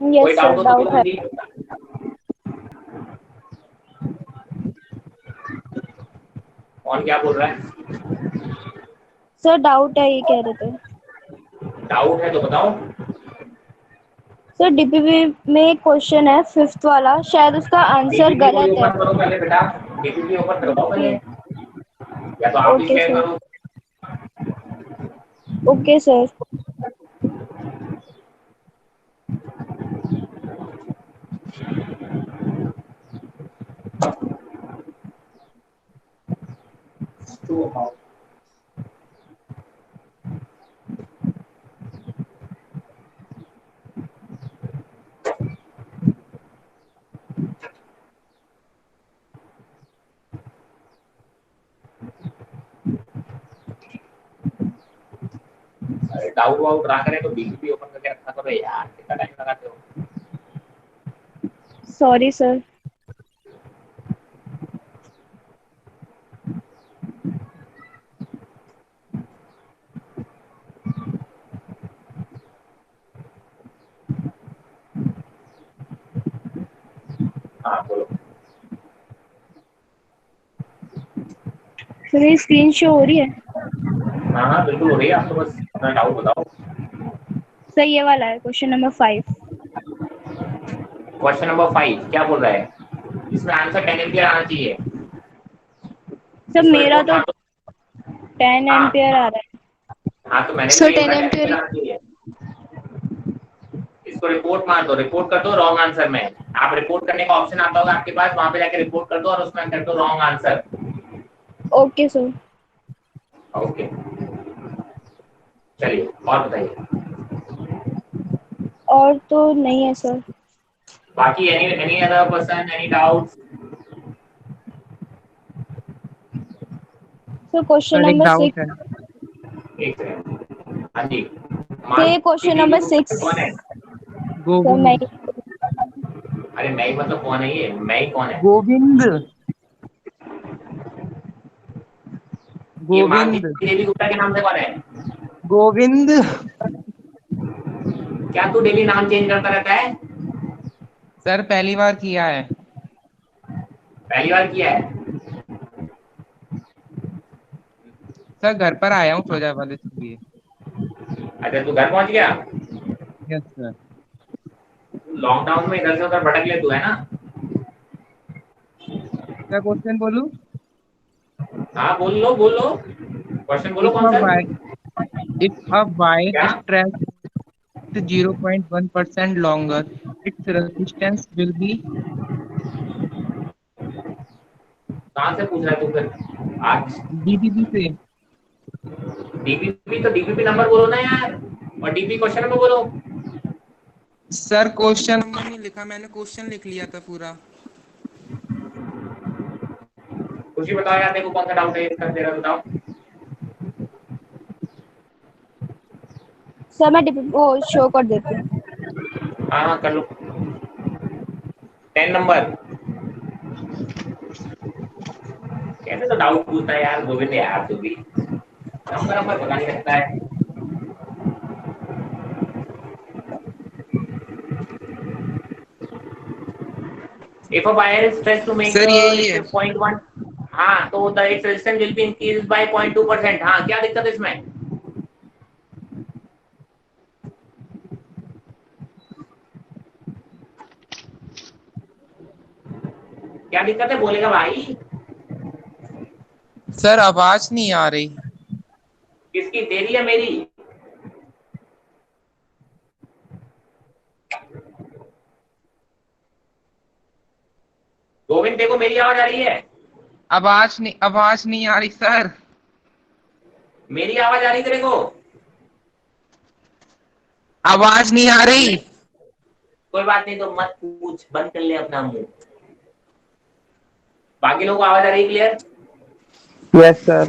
कोई yes doubt sir, हो तो डाउट बोलो है। जी। कौन क्या बोल रहा है? सर डाउट है, ये कह रहे थे। डाउट है तो बताओ। सर डीपीपी में एक क्वेश्चन है, फिफ्थ वाला, शायद उसका आंसर डीपीपी को ही गलत है। ओपन करो पहले बेटा। डीपीपी ओपन करवाओ पहले, ओके। या तो आप ही ओके शेयर सर। करो। Okay sir. तो डाउट वाउट रहा करे तो डीपीपी ओपन करके रखा करो यार, कितना टाइम लगाते हो। Sorry sir. हाँ बोलो। सर ये स्क्रीन शो हो रही है? हाँ हाँ बिल्कुल हो रही है, आप तो बस अपना डाउट बताओ। सर ये वाला है, क्वेश्चन नंबर 5। क्वेश्चन नंबर 5 क्या बोल रहा है? इसमें आंसर 10 एम्पियर आना चाहिए। सर इसको मेरा रिपोर्ट तो मार दो। 10 हाँ एम्पियर आ रहा है। हाँ, तो मैंने भी सर यही 10 बोला 10 एम्पियर एम्पियर। आना चाहिए। इसको रिपोर्ट मार दो, रिपोर्ट कर दो रॉन्ग आंसर में। आप रिपोर्ट करने का ऑप्शन आता होगा आपके पास, वहां पे जाके रिपोर्ट कर दो और उसमें कर दो wrong answer. Okay sir. Okay, चलिए और बताइए। और तो नहीं है सर। बाकी any other person, any doubts? Sir question sir एक नंबर डाउट है। 6। एक सेकंड। हाँ जी। सर मालती क्वेश्चन दीदी नंबर को 6। कौन है? सर मैं। गोविंद। अरे मैं ही मतलब कौन है? ये मैं ही कौन है? गोविंद। ये गोविंद। मालती देवी गुप्ता के नाम से कौन है? गोविंद। क्या तू डेली नाम चेंज करता रहता है? सर पहली बार किया है। पहली बार किया है? सर घर पर आया हूँ फिरोजाबाद इसलिए। अच्छा तू घर पहुंच गया? Yes sir. लॉकडाउन में इधर से उधर भटक ले तू, है ना? क्या क्वेश्चन बोलूं? हाँ बोल लो बोल लो, क्वेश्चन बोलो इफ कौन अ सा है? वायर इफ अ वायर क्या? stretched 0.1% longer, its resistance will be। कहाँ से पूछ रहा है तू फिर आज? डीबीबी से। डीपीपी तो डीपीपी नंबर बोलो ना यार, और डीपी क्वेश्चन नंबर बोलो। सर क्वेश्चन नंबर नहीं लिखा मैंने, क्वेश्चन लिख लिया था पूरा। खुशी बताओ यार, देखो कौन सा डाउट है इसका, तेरा बताओ। सर मैं वो शो कर देती हूँ। हाँ हाँ कर लो। 10 नंबर। कैसे तो डाउट पूछता है यार गोविंद यार, तू भी नंबर नंबर पता नहीं लगता है। If a wire is stretched to make sir यही its है। point one, हाँ तो the its resistance will be increased by 0.2%। हाँ क्या दिक्कत है इसमें? क्या दिक्कत है बोलेगा भाई? सर आवाज नहीं आ रही। किसकी, तेरी या मेरी? गोविंद देखो मेरी आवाज आ रही है? आवाज नहीं आ रही सर। मेरी आवाज आ रही तेरे को? आवाज नहीं आ रही। कोई बात नहीं, तो मत पूछ, बंद कर ले अपना मुंह। बाकी लोगों को आवाज आ रही है क्लियर? Yes sir.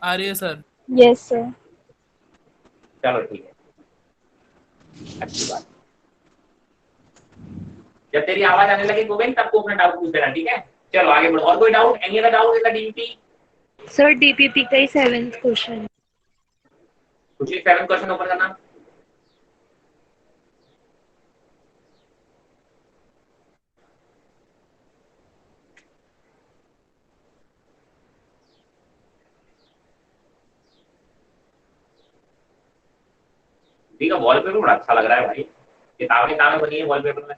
आ रही है सर। Yes sir. चलो ठीक है, अच्छी बात। जब तेरी आवाज आने लगे गोविंद तब तू अपना डाउट पूछ देना, ठीक है? चलो आगे बढ़ो, और कोई doubt, any other doubt in the DP? Sir DPP का ही 7th क्वेश्चन। कुछ 7 क्वेश्चन ओपन करना। ठीक है, वॉलपेपर बड़ा अच्छा लग रहा है भाई, किताबें बनी है वॉलपेपर में।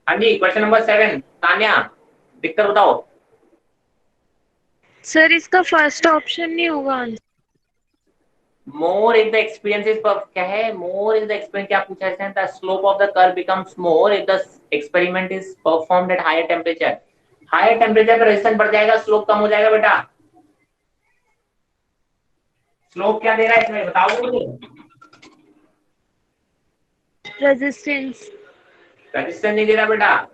हाँ जी, क्वेश्चन नंबर 7 तान्या, दिक्कत बताओ। सर इसका फर्स्ट ऑप्शन नहीं होगा answer. More if the experience is क्या है, मोर इज द एक्सपीरियंस, क्या पूछा है, the slope of the curve becomes more if the experiment is performed at higher temperature. Higher temperature पर रेजिस्टेंस बढ़ जाएगा, स्लोप कम हो जाएगा बेटा। स्लोप क्या दे रहा है इसमें बताओगे मुझे? रेजिस्टेंस। रेजिस्टेंस नहीं दे रहा बेटा,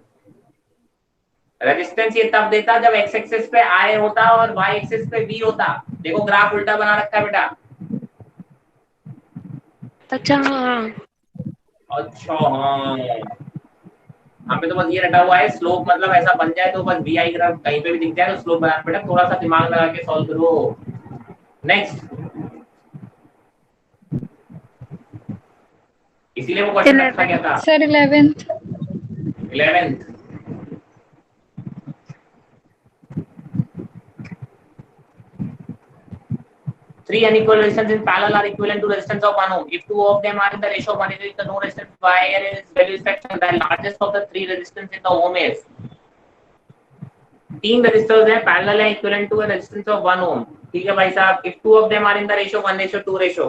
रेजिस्टेंस ये तब देता जब एक्स एक्सिस पे आई होता और वाई एक्सिस पे बी होता। देखो ग्राफ उल्टा बना रखा है बेटा। अच्छा हाँ। अच्छा हाँ, हमें तो बस ये रटा हुआ है स्लोप मतलब ऐसा बन जाए तो बस वी आई ग्राफ कहीं पे भी दिख जाए तो स्लोप बनाना बेटा, थोड़ा सा दिमाग लगा के सॉल्व करो। नेक्स्ट, इसीलिए वो क्वेश्चन रखा गया था। Sir 11th। 11th, three unequal resistance in parallel are equivalent to resistance of 1 ohm. If two of them are in the ratio of 1 is the no resistance, wire is value is fraction, the largest of the three resistance in the ohm is। तीन resistors हैं, parallel है, equivalent to a resistance of 1 ohm. ठीक है भाई साहब, if two of them are in the ratio 1:2 ratio,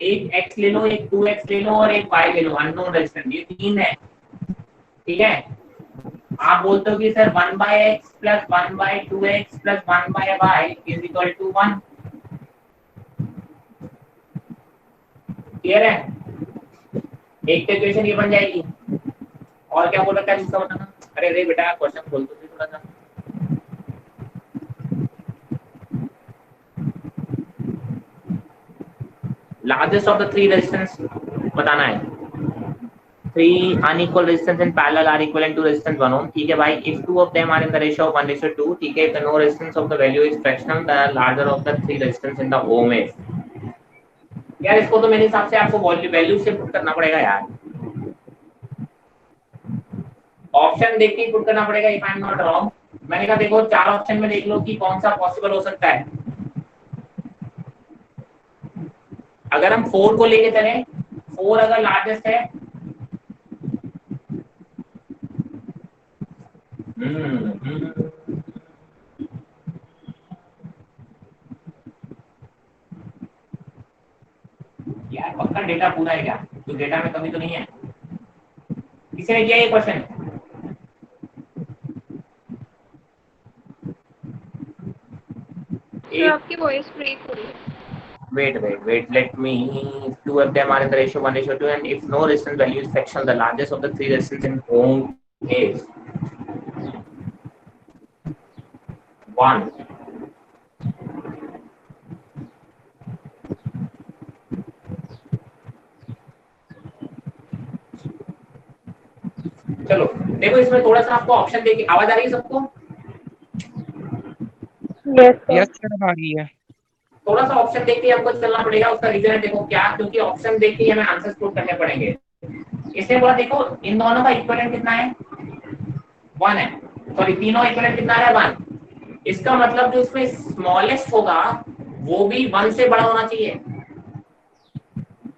एक x ले लो, एक 2x ले लो और एक y ले लो, अननोन रेजिस्टेंस, ये तीन है। ठीक है, आप बोलते हो कि sir 1/x + 1/2x + 1/y = 1। Clear है, एक इक्वेशन ये बन जाएगी। और क्या बोल रखा है दूसरा बताना। अरे अरे बेटा क्वेश्चन खोल दो थोड़ा सा। Largest of the three resistance बताना है। Three unequal resistance in parallel are equivalent to resistance 1 ohm. ठीक है भाई, if two of them are in the ratio of 1:2, ठीक है, the no resistance of the value is fractional, the larger of the three resistance in the ohm is. यार इसको तो मेरे हिसाब से आपको वैल्यू से पुट करना पड़ेगा यार, ऑप्शन देख के पुट करना पड़ेगा if I am not wrong. मैंने कहा देखो चार ऑप्शन में देख लो कि कौन सा पॉसिबल हो सकता है। अगर हम 4 को लेके चले, 4 अगर लार्जेस्ट है, यार पक्का डेटा पूरा है क्या, तो डेटा में कमी तो नहीं है? किसी ने किया ये क्वेश्चन? सर आपकी वॉइस ब्रेक हो रही है। Wait, let me, two of them are in the ratio 1:2 and if no resistance value is fractional, the largest of the three resistance in ohm is 1। चलो देखो इसमें थोड़ा सा आपको ऑप्शन देके, आवाज आ रही है सबको? यस सर आ रही है। थोड़ा सा ऑप्शन देख के हमको चलना पड़ेगा, उसका रीजन है देखो क्या, क्योंकि ऑप्शन देख के हमें आंसर्स पुट करने पड़ेंगे। इसने बोला देखो इन दोनों का इक्विवेलेंट कितना है, 1 है, सॉरी तीनों इक्विवेलेंट कितना है, 1। इसका मतलब जो इसमें स्मॉलेस्ट होगा वो भी 1 से बड़ा होना चाहिए।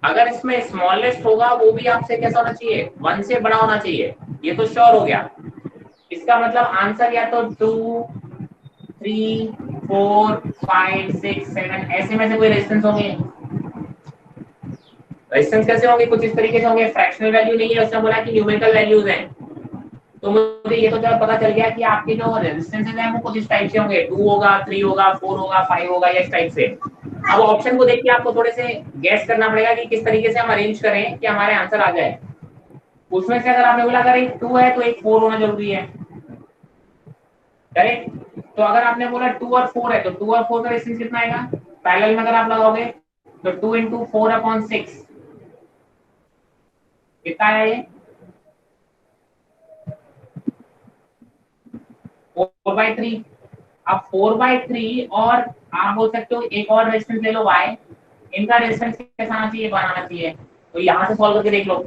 अगर इसमें स्मॉलेस्ट होगा वो भी आपसे कैसा होना चाहिए, 1 से बड़ा होना चाहिए, ये तो श्योर हो गया। इसका मतलब आंसर या तो 2, 3, 4, 5, 6, 7 ऐसे में से कोई रेजिस्टेंस होंगे। रेजिस्टेंस कैसे होंगे, कुछ इस तरीके से होंगे, फ्रैक्शनल वैल्यू नहीं है, उसने बोला कि न्यूमेरिकल वैल्यूज हैं। तो मुझे ये तो जब पता चल गया कि आपके जो रेजिस्टेंसेस हैं वो कुछ इस टाइप से होंगे, 2 होगा, 3 होगा, 4 होगा, 5 होगा, या इस टाइप से। अब ऑप्शन को देख के आपको थोड़े से गैस करना पड़ेगा कि किस तरीके से हम अरेंज करें कि हमारे आंसर आ जाए। उसमें से अगर आपने बोला अगर एक 2 है तो एक 4 होना जरूरी है, करेक्ट? तो अगर आपने बोला 2 और 4 है तो 2 और 4 का रेजिस्टेंस कितना आएगा, पैरेलल में अगर आप लगाओगे तो 2 × 4/6 कितना है, ये 4/3। अब 4/3 और आप बोल सकते हो एक और रेजिस्टेंस ले लो y, इनका रेजिस्टेंस कैसा आना चाहिए, बनाना चाहिए, तो यहां से सॉल्व करके देख लो।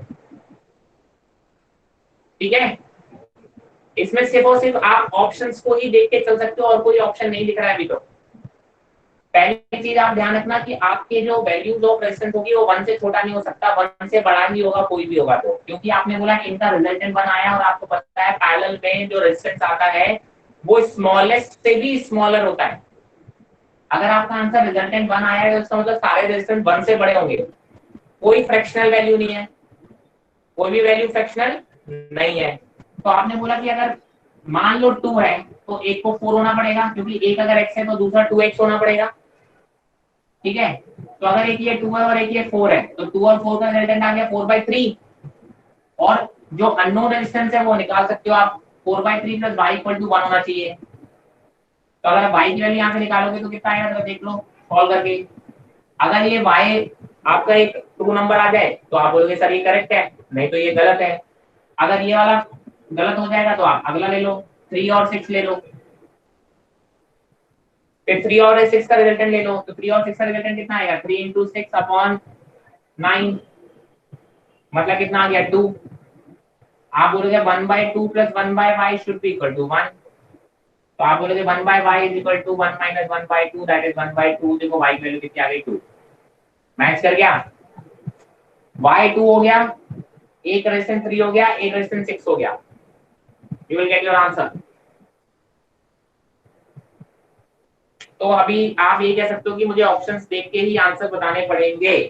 ठीक है, इसमें सिर्फ और सिर्फ आप ऑप्शंस को ही देख के चल सकते हो और कोई ऑप्शन नहीं दिख रहा है अभी तो। पहली चीज आप ध्यान रखना कि आपके जो वैल्यूज ऑफ रेजिस्टेंस होगी वो 1 से छोटा नहीं हो सकता, 1 से बड़ा ही होगा कोई भी होगा तो, क्योंकि आपने बोला कि इनका रिजल्टेंट 1 आया और आपको पता है पैरेलल में जो रेजिस्टेंस आता है वो स्मॉलेस्ट से भी स्मॉलर होता है। अगर आपका आंसर रिजल्टेंट 1 आया है तो इसका मतलब सारे रेजिस्टेंस 1 से बड़े होंगे, कोई फ्रैक्शनल वैल्यू नहीं है, कोई भी वैल्यू फ्रैक्शनल नहीं है। तो आपने बोला कि अगर मान लो 2 है तो एक को 4 होना पड़ेगा, क्योंकि एक अगर x है तो दूसरा 2x होना पड़ेगा, ठीक है। तो अगर एक ये 2 है और एक ये 4 है तो 2 और 4 का रिजल्टेंट आ गया 4/3, और जो अननोन रेजिस्टेंस है वो निकाल सकते हो आप, 4/3 + y = 1 होना चाहिए। तो अगर आप y की वैल्यू यहाँ से निकालोगे तो कितना आएगा, तो देख लो सॉल्व करके। अगर ये y आपका एक 2 नंबर आ जाए तो आप बोलोगे सर ये करेक्ट है, नहीं तो ये गलत है। अगर ये वाला गलत हो जाएगा तो आप अगला ले लो, 3 और 6 ले लो, फिर 3 और 6 का रिजल्टेंट ले लो, तो 3 और 6 का रिजल्टेंट कितना आएगा, 3 × 6/9, मतलब कितना आ गया 2। आप बोलोगे 1/2 + 1/y should be equal to 1, तो आप बोलोगे 1/y = 1 - 1/2, दैट इज 1/2। देखो y की वैल्यू कितनी आ गई 2, मैच कर गया, y 2 हो गया, एक रेजिस्टेंस 3 हो गया, एक रेजिस्टेंस 6 हो गया, you will get your answer. तो अभी आप ये कह सकते हो कि मुझे ऑप्शंस देख के ही आंसर बताने पड़ेंगे,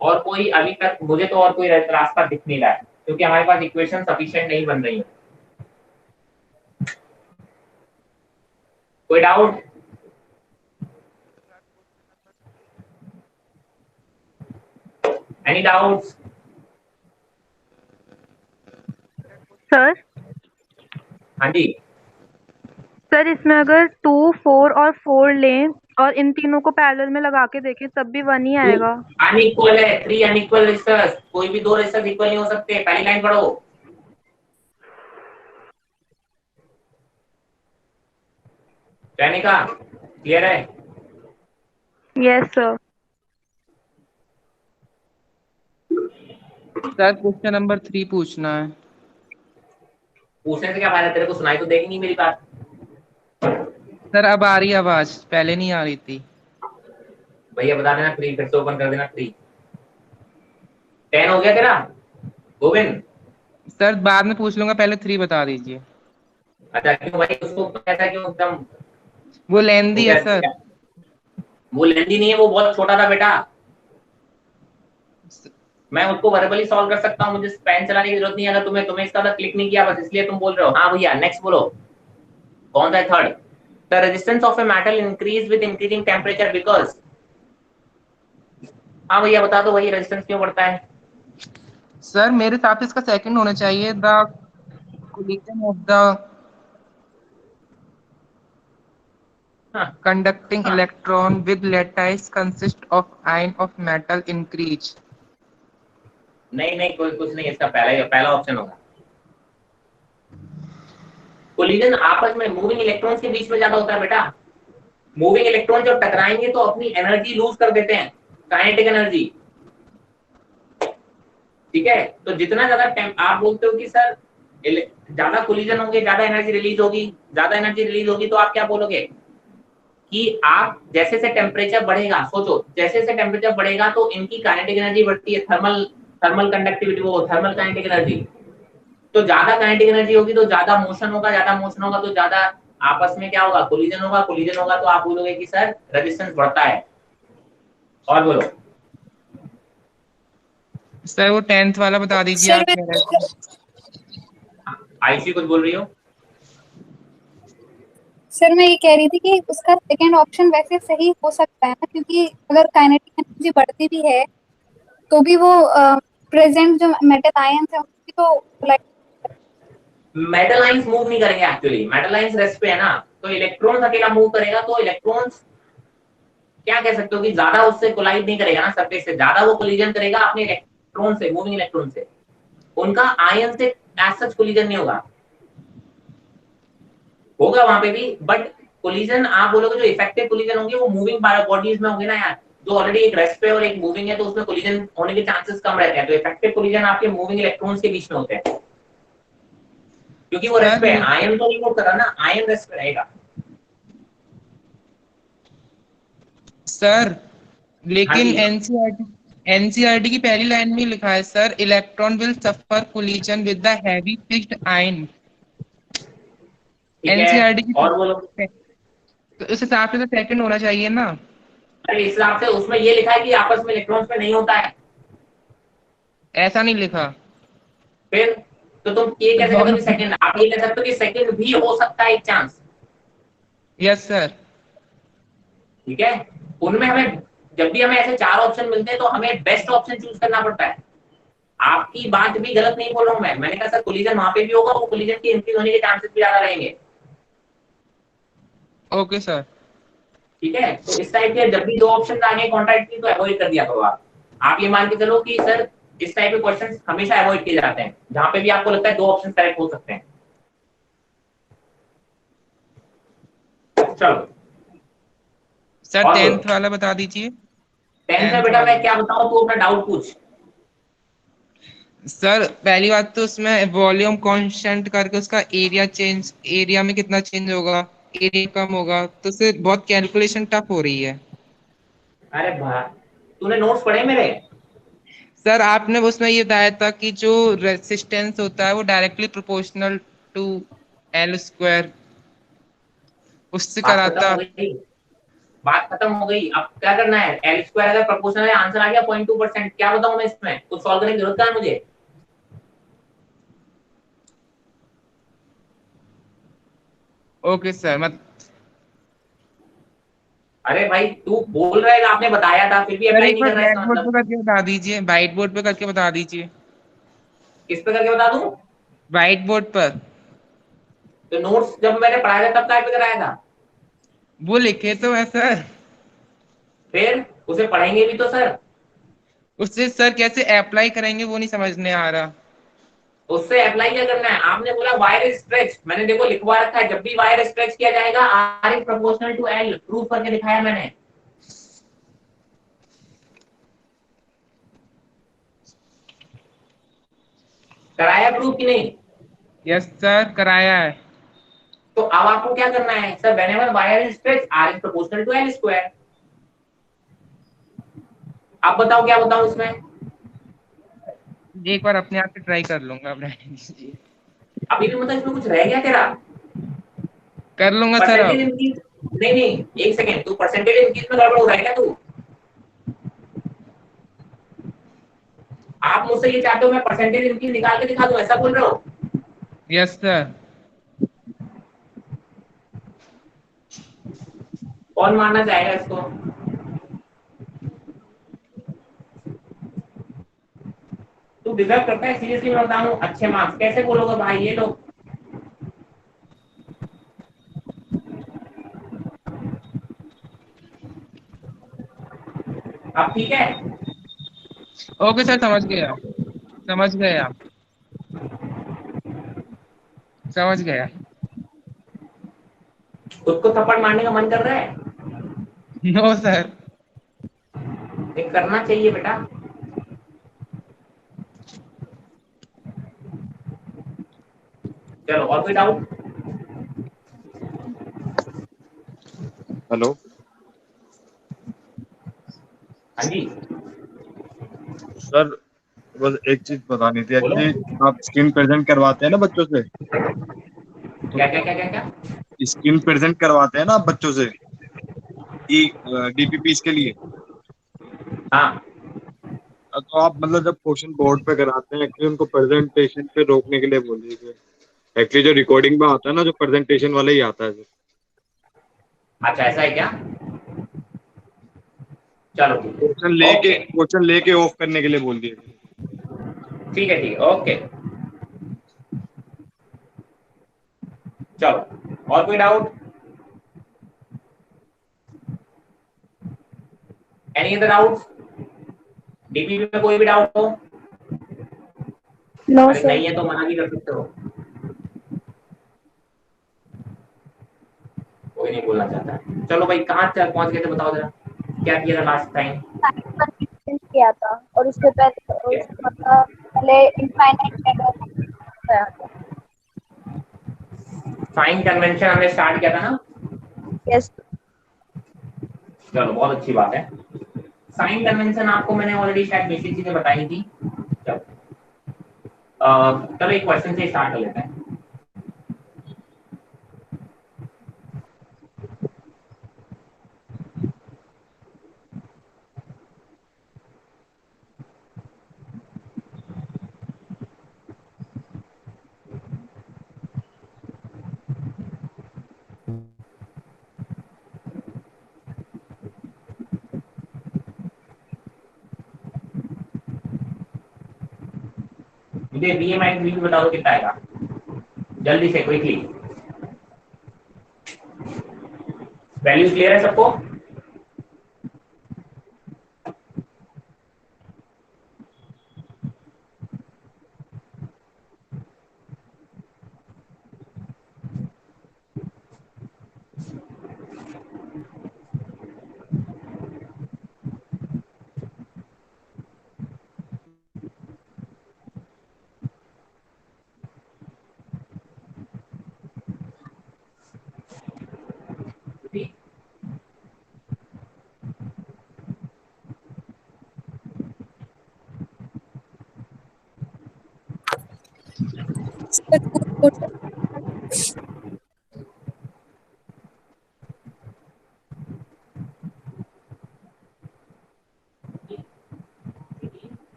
और कोई अभी तक मुझे तो और कोई रास्ता दिख नहीं रहा है, क्योंकि हमारे पास इक्वेशन सफिशिएंट नहीं बन रही है। कोई डाउट? Any doubts? सर हाँ जी सर इसमें अगर 2, 4 और 4 लें और इन तीनों को पैरेलल में लगा के देखें तब भी 1 ही आएगा। अनइक्वल है, 3 अनइक्वल रेजिस्टर्स, कोई भी 2 रेजिस्टर्स इक्वल नहीं हो सकते। पहली लाइन पढ़ो, जैनिका क्लियर है? Yes sir. Sir question number 3 पूछना है। पूछने से क्या फायदा, तेरे को सुनाई तो देगी नहीं मेरी बात। सर अब आ रही है आवाज, पहले नहीं आ रही थी। भैया बता देना, फ्री फिर से ओपन कर देना, फ्री। 10 हो गया तेरा गोविंद? सर बाद में पूछ लूंगा, पहले 3 बता दीजिए। अच्छा क्यों भाई, उसको कैसा क्यों एकदम? वो लेंदी है सर। वो लेंदी नहीं है, वो बहुत छोटा था बेटा, मैं उसको वर्बली सॉल्व कर सकता हूँ, मुझे पेन चलाने की जरूरत नहीं है। अगर तुम्हें इसका क्लिक नहीं किया बस इसलिए तुम बोल रहे हो। हाँ भैया नेक्स्ट बोलो, कौन सा है third? The resistance of a metal increase with increasing temperature because. हाँ भैया बता दो, वही रेजिस्टेंस क्यों बढ़ता है? सर मेरे हिसाब से इसका सेकंड होना चाहिए, the collision of the conducting electron with lattice consist of ion of metal increase। नहीं कोई कुछ नहीं, इसका पहला ऑप्शन होगा। कोलिजन आपस में मूविंग इलेक्ट्रॉन्स के बीच में ज्यादा होता है बेटा। मूविंग इलेक्ट्रॉन जब टकराएंगे तो अपनी एनर्जी लूज कर देते हैं, काइनेटिक एनर्जी, ठीक है। तो जितना ज्यादा आप बोलते हो कि सर ज्यादा कोलिजन होंगे ज्यादा एनर्जी रिलीज होगी, ज्यादा एनर्जी रिलीज होगी, तो आप क्या बोलोगे कि आप जैसे से टेम्परेचर बढ़ेगा, सोचो जैसे से टेम्परेचर बढ़ेगा तो इनकी काइनेटिक एनर्जी बढ़ती है, थर्मल कंडक्टिविटी, वो थर्मल काइनेटिक एनर्जी। तो ज्यादा काइनेटिक एनर्जी होगी तो ज्यादा मोशन होगा, ज्यादा मोशन होगा तो ज्यादा आपस में क्या होगा, कोलिजन होगा, कोलिजन होगा तो आप बोलोगे कि सर रेजिस्टेंस बढ़ता है। और बोलो सर वो 10th वाला बता दीजिए आप। आईसी कुछ बोल रही हो? सर मैं ये कह रही थी कि उसका सेकंड ऑप्शन वैसे सही हो सकता है ना, क्योंकि अगर काइनेटिक एनर्जी बढ़ती भी है तो भी वो प्रेजेंट जो मेटल आयंस है उसकी तो मेटल आयंस मूव नहीं करेंगे एक्चुअली, मेटल आयंस रेस्ट पे है ना, तो इलेक्ट्रॉन्स अकेला मूव करेगा। तो इलेक्ट्रॉन्स क्या कह सकते हो कि ज्यादा उससे कोलाइड नहीं करेगा ना सरफेस से, ज्यादा वो कोलिजन करेगा अपने इलेक्ट्रॉन से, मूविंग इलेक्ट्रॉन से। उनका आयन से एज सच कोलिजन नहीं होगा वहां पे भी, बट कोलिजन आप बोलोगे जो इफेक्टिव कोलिजन होंगे वो मूविंग बॉडीज में होंगे ना यार, जो ऑलरेडी एक रेस्ट पे और एक मूविंग है तो उसमें कोलिजन होने के चांसेस कम रहते हैं। तो इफेक्टिव कोलिजन आपके मूविंग इलेक्ट्रॉन्स के बीच में होते हैं, क्योंकि वो रेस्ट पे है, आयन तो नहीं मूव कर रहा ना, आयन रेस्ट पे रहेगा। सर लेकिन जी। एनसीईआरटी की पहली लाइन में लिखा है sir, electron will suffer collision with the heavy fixed ion. ठीक है, एनसीईआरटी की और बोलो। तो उस हिसाब से तो सेकंड होना चाहिए ना। अरे इस हिसाब से उसमें ये लिखा है कि आपस में इलेक्ट्रॉन्स में नहीं होता है। ऐसा नहीं लिखा। फिर तो तुम ये कैसे कहते हो दोनों। कि सेकंड? आप ये कह सकते हो कि सेकंड भी हो सकता है एक चांस। Yes sir. ठीक है, उनमें हमें जब भी हमें ऐसे चार ऑप्शन मिलते हैं तो हमें बेस्ट ऑप्शन चूज करना पड़ता है। आपकी बात भी गलत नहीं बोल रहा हूं मैंने कहा सर कोलिजन वहां पे भी होगा, वो कोलिजन की इंक्रीज होने के चांसेस भी ज्यादा रहेंगे। Okay sir. ठीक है, तो इस टाइप के जब भी दो ऑप्शन आगे कॉन्ट्रैक्ट की तो अवॉइड कर दिया करो। आप ये मान के चलो कि सर इस टाइप के क्वेश्चंस हमेशा अवॉइड किए जाते हैं जहां पे भी आपको लगता है दो ऑप्शन करेक्ट हो सकते हैं। चलो सर और 10th वाला बता दीजिए। 10th में 10th बेटा वाला मैं क्या बताऊं, तू अपना डाउट पूछ। सर पहली बात तो उसमें वॉल्यूम कांस्टेंट करके उसका एरिया चेंज, एरिया में कितना चेंज होगा, एरिया कम होगा, तो उससे बहुत कैलकुलेशन टफ हो रही है। अरे भाई तूने नोट्स पढ़े मेरे? सर आपने उसमें ये बताया था कि जो रेसिस्टेंस होता है वो directly proportional to L square, उससे बात करा खत्म था। हो गई, बात खत्म हो गई। अब क्या करना है? एल स्क्वायर अगर प्रोपोर्शनल है, आंसर आ गया 0.2%। क्या बताऊं मैं इसमें? कुछ सॉल्व करने की जरूरत है मुझे? Okay sir. मत अरे भाई तू बोल रहा है, आपने बताया था फिर भी सर अप्लाई एक नहीं बार कर रहा है, ब्लैक इसका बोर्ड मतलब? पे करके बता दीजिए, व्हाइट बोर्ड पे करके बता दीजिए। किस पे करके बता दूं? व्हाइट बोर्ड पर। तो नोट्स जब मैंने पढ़ाया था तब काय पे कराया था? वो लिखे तो है सर। फिर उसे पढ़ेंगे भी तो सर। उससे सर कैसे अप्लाई करेंगे वो नहीं समझने आ रहा। उससे अप्लाई क्या करना है? आपने बोला वायर स्ट्रेच, मैंने देखो लिखवा रखा है, जब भी वायर स्ट्रेच किया जाएगा R is proportional to L, proof करके दिखाया मैंने। कराया प्रूफ कि नहीं? यस सर कराया है। तो अब आपको क्या करना है sir? Whenever wire is stretch R is proportional to L square. आप बताओ क्या बताऊं इसमें? एक बार अपने आप से ट्राई कर लूंगा, अब रहने दीजिए। अभी भी मतलब इसमें कुछ रह गया तेरा? कर लूंगा सर परसेंटेज अब। इंक्रीज, नहीं नहीं एक सेकेंड, तू परसेंटेज इंक्रीज में गड़बड़ हो रहा है क्या तू? आप मुझसे ये चाहते हो मैं परसेंटेज इंक्रीज निकाल के दिखा दूं, ऐसा बोल रहे हो? Yes sir. कौन मानना चाहेगा इसको? तू डिजर्व करता है सीरियसली, मैं बता रहा हूं अच्छे मार्क्स कैसे बोलोगे भाई ये लोग? अब ठीक है? ओके सर समझ गया, समझ गया, समझ गया। खुद को थप्पड़ मारने का मन कर रहा है? No sir. ये करना चाहिए बेटा। चलो और कोई डाउट? हेलो हाँ जी सर, बस एक चीज बतानी थी बोलो। एक्चुअली। आप स्किन प्रेजेंट करवाते हैं ना बच्चों से, तो क्या क्या क्या क्या क्या? स्किन प्रेजेंट करवाते हैं ना आप बच्चों से ई डीपीपीस के लिए। हाँ तो आप मतलब जब क्वेश्चन बोर्ड पे कराते हैं एक्चुअली उनको प्रेजेंटेशन पे रोकने के लिए बोल दीजिए। एक्चुअली जो रिकॉर्डिंग में आता है ना, जो प्रेजेंटेशन वाला ही आता है सर। अच्छा ऐसा है क्या? चलो ठीक है, ओके। क्वेश्चन लेके ऑफ करने के लिए बोल दिए। ठीक है ठीक है, ओके। चलो और कोई doubt? Any other doubts? DPP में कोई भी डाउट हो? नो अरे सर। नहीं है तो मना भी कर सकते हो, कोई नहीं बोलना चाहता। चलो भाई कहाँ तक पहुंच गए थे बताओ जरा, क्या किया था लास्ट टाइम? किया था और उससे पहले इनफाइनाइट साइन कन्वेंशन हमने स्टार्ट किया था ना? यस चलो बहुत अच्छी बात है। साइन कन्वेंशन आपको मैंने ऑलरेडी शायद बेसिक चीजें बताई थी। चलो एक क्वेश्चन से स्टार्ट कर लेते हैं। मुझे बी एम आई भी बता दो कितना आएगा जल्दी से, क्विकली। वैल्यू क्लियर है सबको?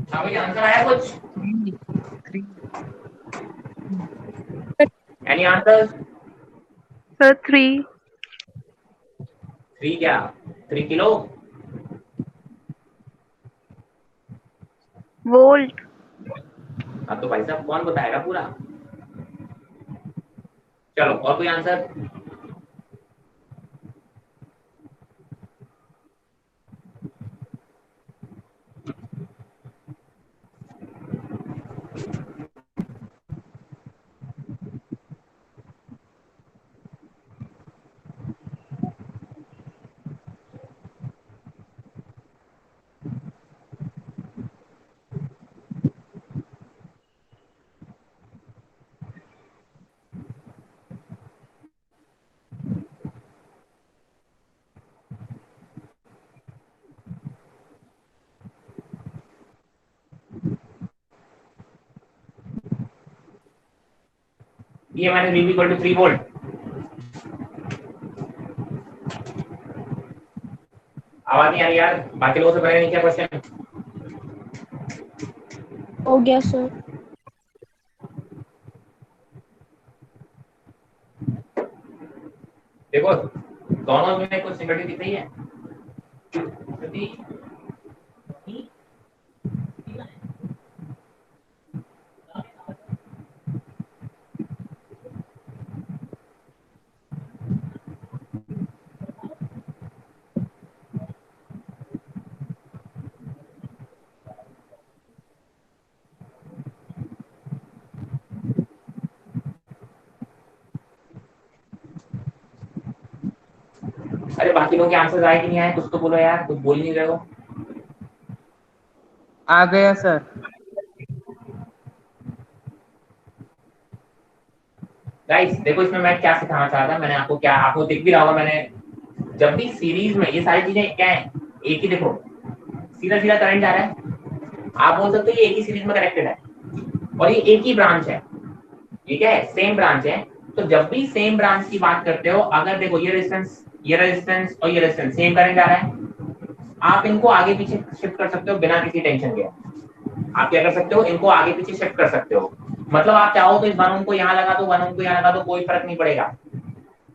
अभी आंसर आया कुछ? Any answers? सर 3 3 क्या? 3 किलो? वोल्ट। हाँ तो भाई साहब कौन बताएगा पूरा? चलो और कोई आंसर? ये minus B equal to 3 volt. आवाज नहीं आ रही यार, बाकी लोगों से पहले नहीं क्या क्वेश्चन? हो गया सर। देखो दोनों में कुछ सिमिलरिटी दिख रही है। अरे बाकी लोगों के आंसर्स आए कि नहीं आए? कुछ तो बोलो यार, कुछ बोल नहीं रहे हो। आ गया सर। गाइस देखो इसमें मैं क्या सिखाना चाह रहा था, मैंने आपको दिख भी रहा होगा। मैंने जब भी सीरीज में ये सारी चीजें क्या है, एक ही देखो सीधा सीधा करंट जा रहा है, आप बोल सकते हो ये एक ही सीरीज में कनेक्टेड है और ये एक ही ब्रांच है, ये क्या है, सेम ब्रांच है। तो जब भी सेम ब्रांच की बात करते हो, अगर देखो ये रेजिस्टेंस और ये रेजिस्टेंस सेम करंट जा रहा है, आप इनको आगे पीछे शिफ्ट कर सकते हो बिना किसी टेंशन के। आप क्या कर सकते हो, इनको आगे पीछे शिफ्ट कर सकते हो। मतलब आप चाहो तो इस 1 ओम को यहाँ लगा दो, 1 ओम को यहाँ लगा दो, कोई फर्क नहीं पड़ेगा।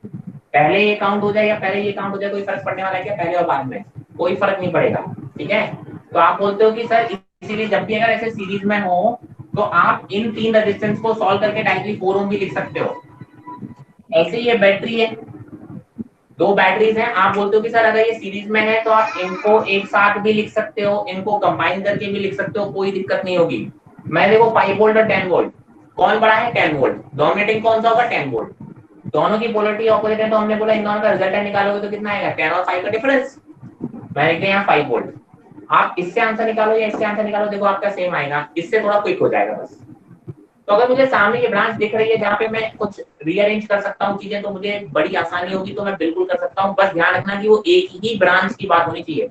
पहले ये काउंट हो जाए या पहले ये काउंट हो जाए, कोई फर्क पड़ने वाला है क्या? पहले और बाद में कोई फर्क नहीं पड़ेगा, ठीक है। तो आप बोलते हो कि सर इसीलिए जब भी अगर ऐसे सीरीज में हो तो आप इन 3 रेजिस्टेंस को सॉल्व करके डायरेक्टली 4 ओम भी लिख सकते हो। ऐसे ये बैटरी है, 2 बैटरीज हैं, आप बोलते हो कि सर अगर ये सीरीज में है तो आप इनको एक साथ भी लिख सकते हो, इनको कंबाइन करके भी लिख सकते हो, कोई दिक्कत नहीं होगी। मैं देखो 5 वोल्ट और 10 वोल्ट, कौन बड़ा है? 10 वोल्ट। डोमिनेटिंग कौन सा होगा? 10 वोल्ट। दोनों की पोलरिटी ऑपोजिट है, तो हमने बोला इन दोनों का रिजल्टेंट निकालोगे तो कितना आएगा? 10 और 5 का डिफरेंस। मैंने लिखा यहाँ 5 वोल्ट। आप इससे आंसर निकालो या इससे आंसर निकालो, देखो आपका सेम आएगा, इससे थोड़ा क्विक हो जाएगा बस। तो तो अगर मुझे सामने ये ब्रांच दिख रही है जहाँ पे मैं कुछ रीअरेंज कर सकता हूँ चीजें, तो मुझे बड़ी आसानी होगी, तो मैं बिल्कुल कर सकता हूँ। बस ध्यान रखना कि वो एक ही ब्रांच की बात होनी चाहिए।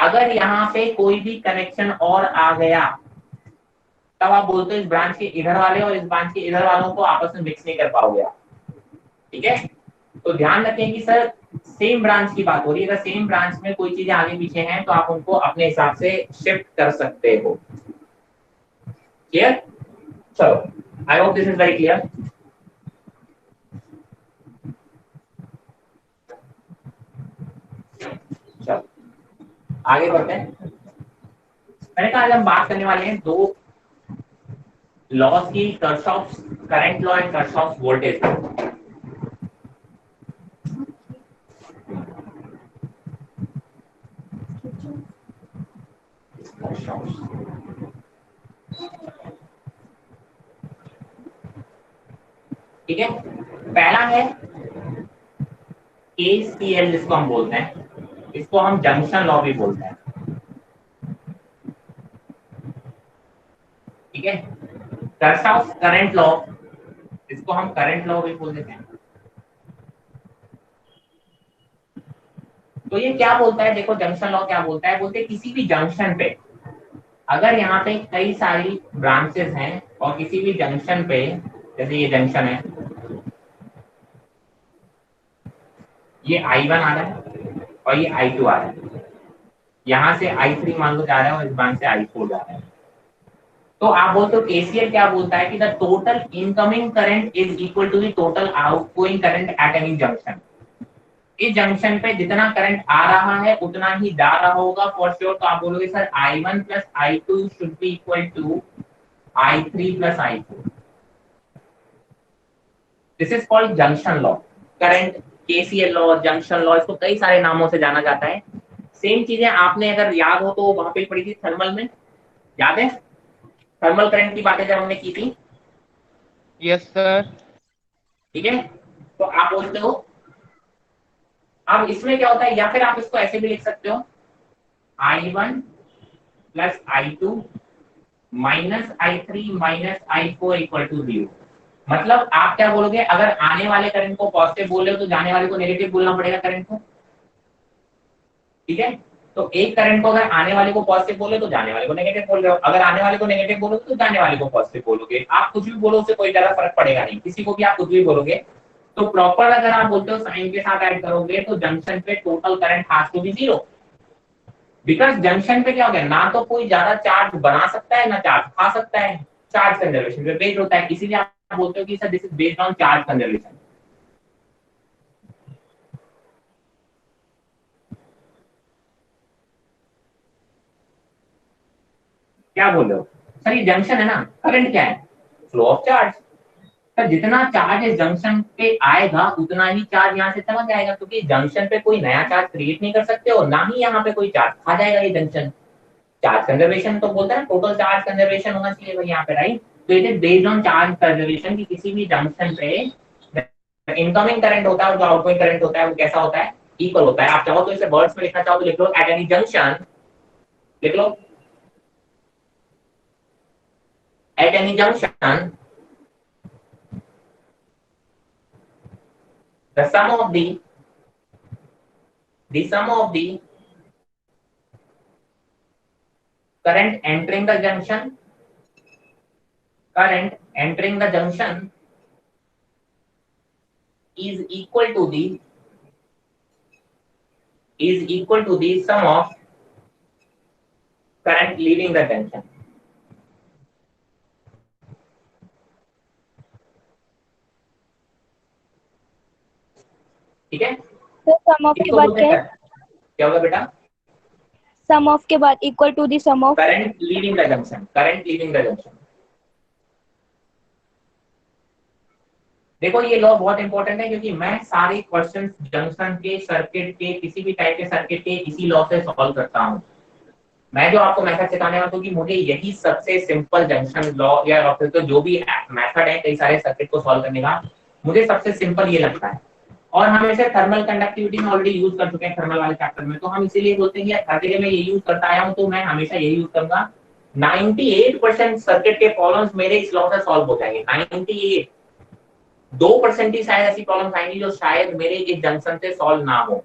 अगर यहाँ पे कोई भी कनेक्शन और आ गया तब आप बोलते हो इस ब्रांच के इधर वाले और इस ब्रांच के इधर वालों को आपस में मिक्स नहीं कर पाओगे आप। ठीक है, तो ध्यान रखें कि सर सेम ब्रांच की बात हो रही है। अगर सेम ब्रांच में कोई चीजें आगे पीछे हैं तो आप उनको अपने हिसाब से शिफ्ट कर सकते हो। क्लियर? चलो, I hope this is very clear. चलो आगे बढ़ते हैं। मैंने कहा आज हम बात करने वाले हैं दो लॉस की, Kirchhoff's current law and Kirchhoff's voltage law. ठीक है, पहला है KCL जिसको हम बोलते हैं, इसको हम जंक्शन लॉ भी बोलते हैं। ठीक है, किरचॉफ्स करंट लॉ, इसको हम करंट लॉ भी बोल देते हैं। तो ये क्या बोलता है, देखो जंक्शन लॉ क्या बोलता है, बोलते हैं किसी भी जंक्शन पे अगर यहाँ पे कई सारी ब्रांचेस हैं और किसी भी जंक्शन पे, जैसे ये जंक्शन है, ये I1 आ रहा है और ये I2 आ रहा है, यहाँ से I3 मान लो जा रहा है और इस ब्रांच से I4 जा रहा है, तो आप बोलते हो KCL क्या बोलता है कि the total incoming current is equal to the total outgoing current at any junction. इस जंक्शन पे जितना करंट आ रहा है उतना ही जा रहा होगा फॉर श्योर। तो आप बोलोगे sir I1 plus I2 should be equal to I3 plus I4। This is called junction law. Current KCL law, junction law, इसको कई सारे नामों से जाना जाता है। सेम चीजें आपने अगर याद हो तो वहां पे पढ़ी थी थर्मल में, याद है थर्मल करंट की बातें जब हमने की थी। Yes sir. ठीक है, तो आप बोलते हो अब इसमें क्या होता है, या फिर आप इसको ऐसे भी लिख सकते हो I1 plus I2 minus I3 minus I4 equal to 0। मतलब आप क्या बोलोगे, अगर आने वाले करंट को पॉजिटिव बोल रहे हो तो जाने वाले को नेगेटिव बोलना पड़ेगा करंट को। ठीक है, तो एक करंट को अगर आने वाले को पॉजिटिव बोले तो जाने वाले को नेगेटिव बोल रहे हो, अगर आने वाले को नेगेटिव बोलोगे तो जाने वाले को पॉजिटिव बोलोगे। आप कुछ भी बोलो उससे कोई ज्यादा फर्क पड़ेगा नहीं, किसी को भी आप कुछ भी बोलोगे। तो प्रॉपर अगर आप बोलते हो साइन के साथ ऐड करोगे तो जंक्शन पे total current has to be 0, because junction पे क्या हो गया, ना तो कोई ज्यादा चार्ज बना सकता है ना चार्ज खा सकता है, चार्ज कंजर्वेशन पे बेस्ड होता है। इसीलिए आप बोलते हो कि sir this is based on charge conservation. क्या बोल रहे हो सर, ये जंक्शन है ना, करंट क्या है, फ्लो ऑफ चार्ज। सर जितना चार्ज इस जंक्शन पे आएगा उतना ही चार्ज यहाँ से चला जाएगा, क्योंकि जंक्शन पे कोई नया चार्ज क्रिएट नहीं कर सकते और ना ही यहाँ पे कोई चार्ज खा जाएगा ये जंक्शन। चार्ज कंजर्वेशन तो बोलता है टोटल चार्ज कंजर्वेशन होना चाहिए भाई यहाँ पे, राइट। तो it is based on charge conservation की किसी भी जंक्शन पे इनकमिंग करंट होता है और जो आउटगोइंग करंट होता है वो कैसा होता है, इक्वल होता है। आप चाहो तो इसे वर्ड्स में लिखना चाहो तो लिख लो, एट एनी जंक्शन लिख लो, at any junction the sum of the current entering the junction is equal to the sum of current leaving the junction। ठीक है, तो सम ऑफ के बाद क्या होगा बेटा, सम ऑफ के बाद equal to the sum of current leaving the junction, current leaving the junction. देखो ये लॉ बहुत इंपॉर्टेंट है क्योंकि मैं सारे क्वेश्चंस जंक्शन के, सर्किट के, किसी भी टाइप के सर्किट के इसी लॉ से सॉल्व करता हूं। मैं जो आपको मेथड सिखाने वाला हूं कि मुझे यही सबसे सिंपल जंक्शन लॉ या फिर तो जो भी मेथड है कई सारे सर्किट को सॉल्व करने का, मुझे सबसे सिंपल ये लगता है। और हम इसे थर्मल कंडक्टिविटी में ऑलरेडी यूज कर चुके हैं थर्मल वाले चैप्टर में, तो हम इसीलिए बोलते हैं कि हर जगह मैं ये यूज करता आया हूं तो मैं हमेशा यही यूज करूंगा 98% सर्किट के प्रॉब्लम्स मेरे इस लॉ से सॉल्व हो जाएंगे। 98 2% ही शायद ऐसी प्रॉब्लम्स आएंगी जो शायद मेरे इस जंक्शन से सॉल्व ना हो,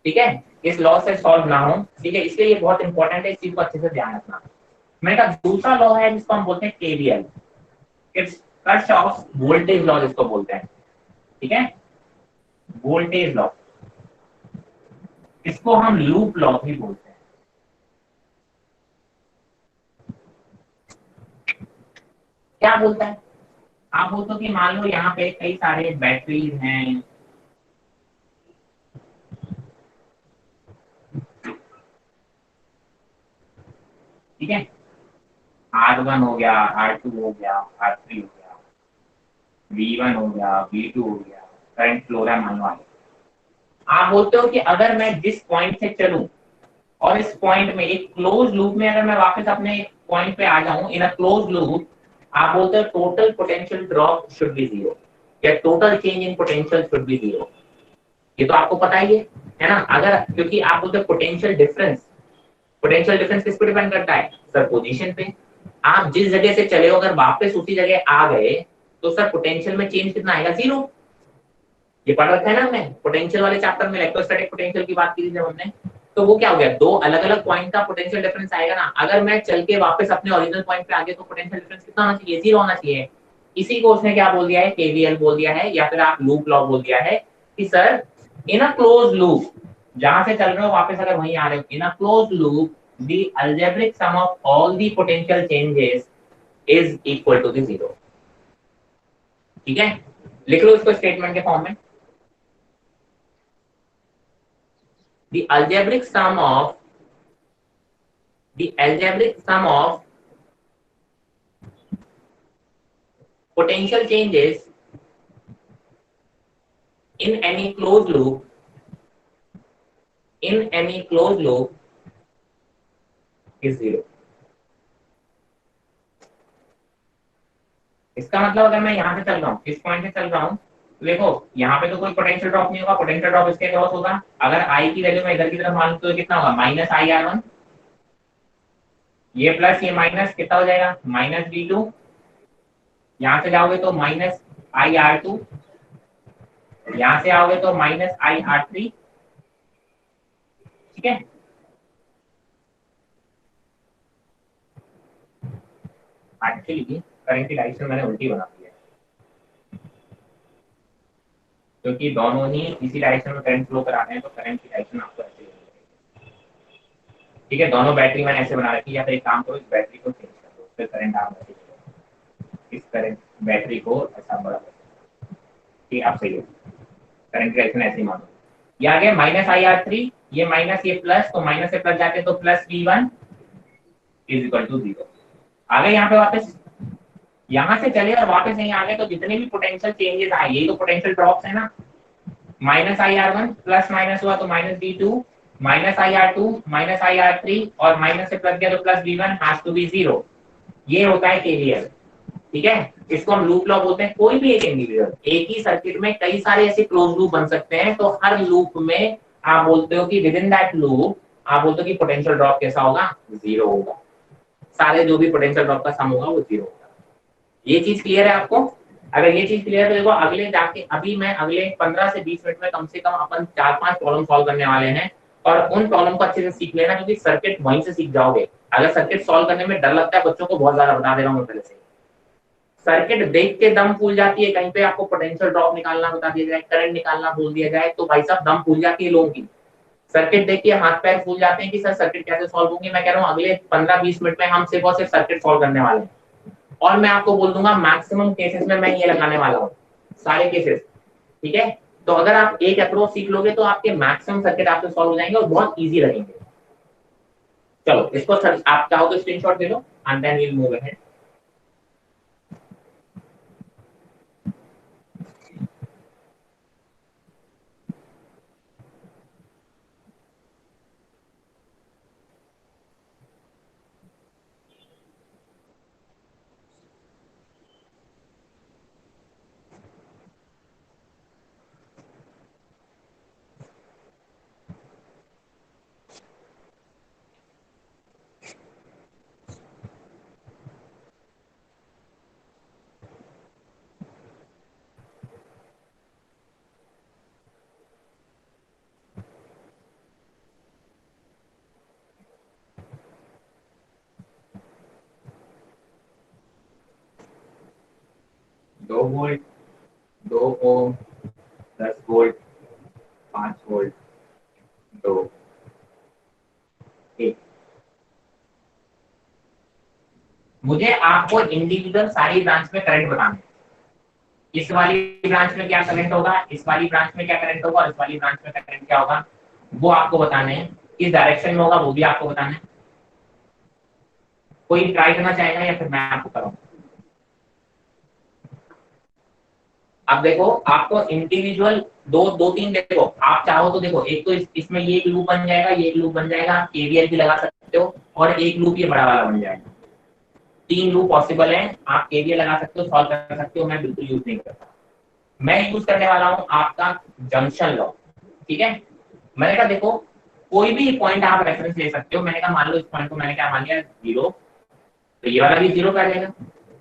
ठीक है, इस लॉ से सॉल्व ना हो, ठीक है, इसलिए ये बहुत इंपॉर्टेंट है, इस चीज को अच्छे से ध्यान रखना। मैंने कहा दूसरा लॉ है जिसको हम बोलते हैं KVL, it's Kirchhoff voltage law जिसको बोलते हैं, ठीक है, वोल्टेज लॉ, इसको हम लूप लॉ भी बोलते हैं। क्या बोलता है? आप बोलते हो कि मान लो यहाँ पे कई सारे बैटरीज हैं, ठीक है, R1 हो गया, R2 हो गया, R3 हो गया, V1 हो गया, V2 हो गया, करंट फ्लो है मान लो। आप बोलते हो कि अगर मैं जिस पॉइंट से चलूं और इस पॉइंट में एक क्लोज लूप में अगर मैं वापस अपने पॉइंट पे आ जाऊं इन अ क्लोज लूप, आप बोलते हो total potential drop should be zero, या total change in potential should be zero. ये तो आपको पता ही है ना, अगर क्योंकि आप बोलते हो पोटेंशियल डिफरेंस किस पे डिपेंड करता है सर? पोजीशन पे। आप जिस जगह से चले हो अगर वापस उसी जगह आ गए तो सर पोटेंशियल में चेंज कितना आएगा? जीरो। ये पढ़ रखा है ना हमने पोटेंशियल वाले चैप्टर में, इलेक्ट्रोस्टैटिक पोटेंशियल की बात की थी जब हमने, तो वो क्या हो गया, दो अलग अलग पॉइंट का पोटेंशियल डिफरेंस आएगा ना। अगर मैं चल के वापस अपने ओरिजिनल पॉइंट पे आ गया तो पोटेंशियल डिफरेंस कितना होना चाहिए? जीरो होना चाहिए। इसी को उसने क्या बोल दिया है? केवीएल बोल दिया है, या फिर आप लूप लॉ बोल दिया है कि sir in a close loop, जहां से चल रहे हो वापस अगर वहीं आ रहे हो, in a close loop the algebraic sum of all the potential changes is equal to the zero. ठीक है, लिख लो इसको स्टेटमेंट के फॉर्म में। The algebraic sum of potential changes in any closed loop is zero। इसका मतलब अगर मैं यहाँ से चल रहा हूँ, इस पॉइंट से चल रहा हूँ, तो देखो यहाँ पे तो कोई पोटेंशियल ड्रॉप नहीं होगा, पोटेंशियल ड्रॉप इसके क्रॉस होगा। अगर आई की वैल्यू मैं इधर की तरफ मान लूं तो कितना होगा? माइनस आई आर वन, ये प्लस ये माइनस कितना हो जाएगा? Minus V two. यहाँ से जाओगे तो माइनस आई आर टू, यहाँ से आओगे तो माइनस आई आर थ्री, ठीक है। एक्चुअली करंट की डायरेक्शन मैंने उल्टी बना दी है, क्योंकि दोनों ही इसी डायरेक्शन में करंट फ्लो कराने हैं, तो करंट की डायरेक्शन आपको ऐसे होनी चाहिए, ठीक है। दोनों बैटरी मैंने ऐसे बना रखी है, या फिर एक काम करो इस बैटरी को चेंज कर दो, फिर करंट आप ऐसे इस करंट बैटरी को ऐसा बड़ा कर दो, ठीक आप सही हो। करंट की डायरेक्शन ऐसे ही मानो, ये आ गया माइनस आई आर थ्री, ये माइनस ये प्लस, तो माइनस से प्लस जाके तो plus V one is equal to zero. आ गए यहाँ पे वापस, यहाँ से चले और वापस यहीं आ गए, तो जितने भी पोटेंशियल चेंजेस आए, यही तो पोटेंशियल ड्रॉप्स है ना। Minus I R one plus minus हुआ तो minus V two, minus I R two, minus I R three, और माइनस से प्लस गया तो plus V one has to be zero. ये होता है केवीएल, ठीक है। इसको हम लूप लॉ बोलते हैं। कोई भी एक इंडिविजुअल एक ही सर्किट में कई सारे ऐसे क्लोज लूप बन सकते हैं, तो हर लूप में आप बोलते हो कि विद इन दैट लूप आप बोलते हो कि पोटेंशियल ड्रॉप कैसा होगा? जीरो होगा। सारे जो भी पोटेंशियल ड्रॉप का सम होगा वो जीरो होगा। ये चीज क्लियर है आपको? अगर ये चीज क्लियर है तो देखो अगले जाके अभी मैं अगले 15 से 20 मिनट में कम से कम अपन 4-5 प्रॉब्लम सॉल्व करने वाले हैं, और उन प्रॉब्लम को अच्छे से सीख लेना, क्योंकि सर्किट वहीं से सीख जाओगे। अगर सर्किट सॉल्व करने में डर लगता है बच्चों को, बहुत ज्यादा बता दे रहा हूँ पहले से, सर्किट देख के दम फूल जाती है, कहीं पे आपको पोटेंशियल ड्रॉप निकालना बता दिया जाए, करंट निकालना बोल दिया जाए, तो भाई साहब दम फूल जाती है लोगों की। सर्किट देख के हाथ पैर फूल जाते हैं कि सर सर्किट कैसे सॉल्व होंगे। मैं कह रहा हूँ अगले 15-20 मिनट में हम सिर्फ और सिर्फ सर्किट सॉल्व करने वाले हैं, और मैं आपको बोल दूंगा मैक्सिमम केसेस में मैं ये लगाने वाला हूँ, सारे केसेस, ठीक है। तो अगर आप एक अप्रोच सीख लोगे तो आपके मैक्सिमम सर्किट आपसे सॉल्व हो जाएंगे और बहुत इजी रहेंगे। चलो इसको आप चाहो तो स्क्रीनशॉट दे लो and then we will move ahead. 2 volt, 2 ohm, 10 volt, 5 volt, 2, 1। मुझे आपको इंडिविजुअल सारी ब्रांच में करंट बताना है। इस वाली ब्रांच में क्या करंट होगा, इस वाली ब्रांच में क्या करंट होगा और इस वाली ब्रांच में करंट क्या होगा, वो आपको बताना है। किस डायरेक्शन में होगा वो भी आपको बताना है। कोई ट्राई करना चाहेगा या फिर मैं आपको कराऊं? अब देखो, आपको इंडिविजुअल दो तीन देखो, आप चाहो तो देखो, एक तो इसमें ये एक लूप बन जाएगा, ये एक लूप बन जाएगा, केवीएल भी लगा सकते हो, और एक लूप ये बड़ा वाला बन जाएगा। 3 लूप पॉसिबल है, आप केवीएल लगा सकते हो, सॉल्व कर सकते हो। मैं बिल्कुल यूज नहीं करता, मैं यूज करने वाला हूँ आपका जंक्शन लॉ। ठीक है, मैंने कहा देखो कोई भी पॉइंट आप रेफरेंस ले सकते हो। मैंने कहा मान लो इस पॉइंट को मैंने क्या मान लिया 0, तो ये वाला भी 0 का जाएगा,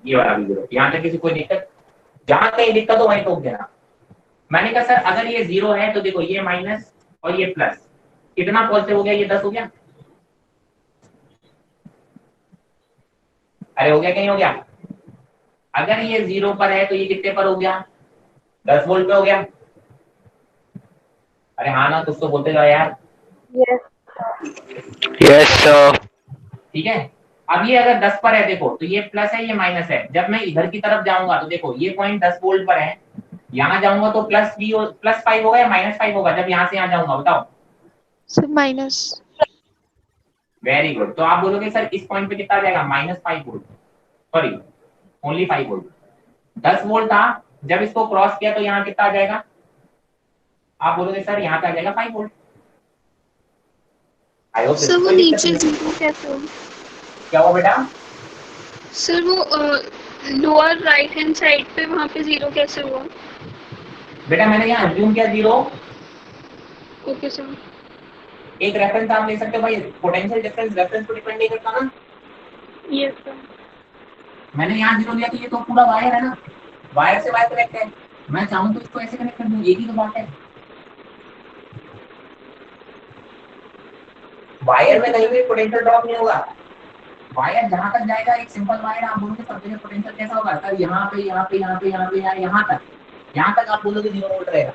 ये वाला भी 0। यहाँ तक किसी कोई दिक्कत? जहां कहीं दिक्कत हो वहीं टोक देना। मैंने कहा सर अगर ये 0 है तो देखो ये माइनस और ये प्लस, कितना पॉजिटिव हो गया, ये 10 हो गया। अरे हो गया, कहीं हो गया? अगर ये 0 पर है तो ये कितने पर हो गया, 10 वोल्ट पे हो गया। अरे हाँ ना, कुछ तो बोलते जाओ यार। Yes sir. ठीक है, अब ये अगर 10 पर है देखो, तो ये प्लस है, ये माइनस है। जब मैं इधर की तरफ जाऊंगा तो देखो ये पॉइंट 10 वोल्ट पर है, यहाँ जाऊंगा तो प्लस 5 होगा या माइनस 5 होगा जब यहाँ से यहाँ जाऊंगा, बताओ। Sir minus. Very good. तो आप बोलोगे सर इस पॉइंट पे कितना आ जाएगा, -5 volt, sorry only 5 volt. 10 volt था, जब इसको क्रॉस किया तो यहाँ कितना आ जाएगा, आप बोलोगे सर यहाँ पे आ जाएगा 5 वोल्ट। आई होप सर वो नीचे 0 कैसे हो? क्या हुआ बेटा? सर वो लोअर राइट हैंड साइड पे वहाँ पे 0 कैसे हुआ? बेटा मैंने यहाँ अज्यूम किया 0। Okay sir. एक रेफरेंस आप ले सकते हो भाई, पोटेंशियल डिफरेंस रेफरेंस पर डिपेंड नहीं करता ना। Yes sir. मैंने यहाँ 0 लिया तो ये तो पूरा वायर है ना, वायर से वायर कनेक्ट है। मैं चाहूँ तो इसको ऐसे कनेक्ट कर दूँ, एक ही तो बात है। वायर में कहीं भी पोटेंशियल ड्रॉप नहीं होगा। वायर जहां तक जाएगा, एक सिंपल वायर, आप बोलोगे सब जगह पोटेंशियल कैसा होगा सर, यहाँ पे यहाँ पे यहाँ पे यहाँ पे यहाँ तक आप बोलोगे 0 वोल्ट रहेगा।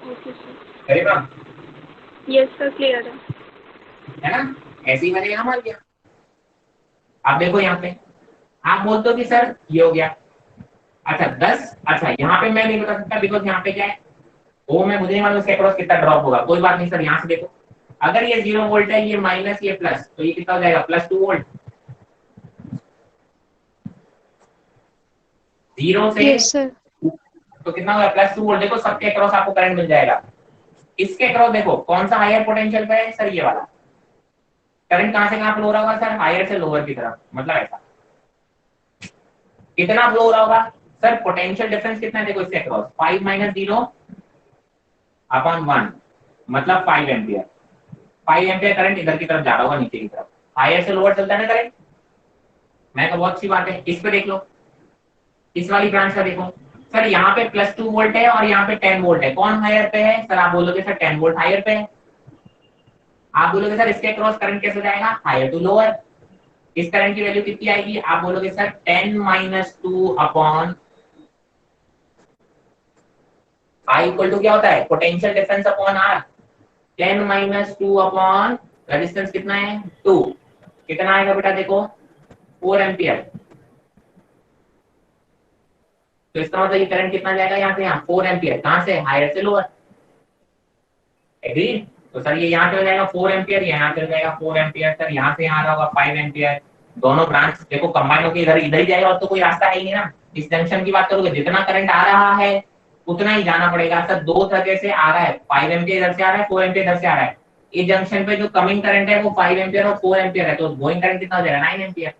Okay sir. करेक्ट ना? यस सर, क्लियर है ना? ऐसे ही मैंने यहाँ मान लिया। अब देखो यहाँ पे आप बोलते हो कि सर ये हो गया, अच्छा 10, अच्छा यहाँ पे मैं नहीं बता सकता बिकॉज यहाँ पे क्या है, वो मैं मुझे नहीं मालूम उसके अक्रॉस कितना ड्रॉप होगा। कोई बात नहीं सर, यहाँ से देखो अगर ये 0 वोल्ट है, ये माइनस ये प्लस, तो ये कितना हो जाएगा, +2 वोल्ट। 0 से यस सर। तो कितना होगा, +2 वोल्ट। देखो सबके अक्रॉस आपको करंट मिल जाएगा। इसके अक्रॉस देखो कौन सा हायर पोटेंशियल पे है सर, ये वाला। करंट कहां से कहां फ्लो हो रहा होगा सर, हायर से लोअर की तरफ, मतलब ऐसा। कितना फ्लो हो रहा होगा सर, पोटेंशियल डिफरेंस कितना है देखो इसके अक्रॉस, 5 - 0/1 मतलब 5 एम्पियर। 5 एम्पियर करंट इधर की तरफ जा रहा होगा, नीचे की तरफ, हायर से लोअर चलता है ना करंट। मैं तो बहुत अच्छी बात है। इस पे देख लो, इस वाली ब्रांच का देखो सर, यहाँ पे +2 वोल्ट है और यहाँ पे 10 वोल्ट है। कौन हायर पे है सर, आप बोलोगे सर 10 वोल्ट हायर पे है। आप बोलोगे सर इसके क्रॉस करंट कैसे जाएगा, हायर टू लोअर। इस करंट की वैल्यू कितनी आएगी, आप बोलोगे सर 10 - 2/, I इक्वल टू क्या होता है, potential difference upon R। 10 - 2/, resistance कितना है 2, कितना आएगा बेटा देखो 4 एम्पियर। तो इसका मतलब ये करंट कितना जाएगा यहाँ से यहाँ, 4 एम्पियर। कहां से, हायर से लोअर। एग्री? तो सर ये यहाँ चल जाएगा 4 एम्पियर, यहाँ चल जाएगा 4 एम्पियर। सर यहाँ से यहाँ आ रहा होगा 5 एम्पियर। दोनों ब्रांच देखो कंबाइन होकर इधर ही जाएगा, और तो कोई रास्ता है ही नहीं ना। इस जंक्शन की बात करोगे, जितना करंट आ रहा है उतना ही जाना पड़ेगा। सर 2 तरह से आ रहा है, 5 एम्पियर इधर से आ रहा है, 4 एम्पियर इधर से आ रहा है। इस जंक्शन पे जो कमिंग करंट है वो 5 एम्पियर और 4 एम्पियर है, तो गोइंग करंट कितना हो जाएगा, 9 एम्पियर।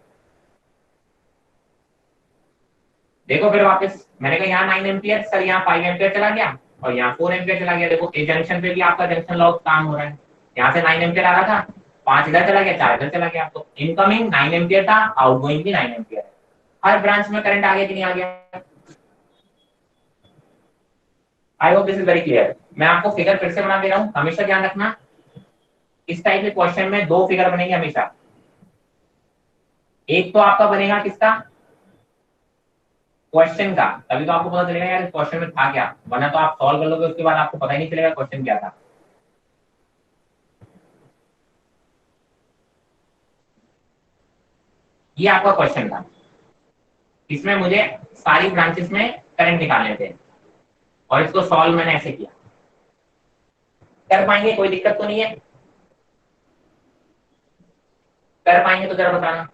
देखो फिर वापस मैंने कहा यहाँ 9 एम्पियर, सर यहाँ 5 एम्पियर चला गया और यहाँ 4 एम्पियर चला गया। देखो इस जंक्शन पे भी आपका जंक्शन लॉस काम हो रहा है। यहाँ से 9 एम्पियर आ रहा था, 5 इधर चला गया, 4 इधर चला गया। तो इनकमिंग 9 एम्पियर था, आउटगोइंग भी 9 एम्पियर है। हर ब्रांच में करंट आ गया कि नहीं आ गया? I hope this is very clear. मैं आपको फिगर फिर से बना दे रहा हूँ, हमेशा ध्यान रखना इस टाइप के क्वेश्चन में 2 फिगर बनेंगे हमेशा। एक तो आपका बनेगा किसका, क्वेश्चन का, तभी तो आपको पता चलेगा यार क्वेश्चन में था क्या, वरना तो आप सॉल्व कर लोगे उसके बाद आपको पता ही नहीं चलेगा क्वेश्चन क्या था। ये आपका क्वेश्चन था, इसमें मुझे सारी ब्रांचेस में करंट निकालने थे और इसको सॉल्व मैंने ऐसे किया। कर पाएंगे, कोई दिक्कत तो नहीं है? कर पाएंगे तो जरा बताना।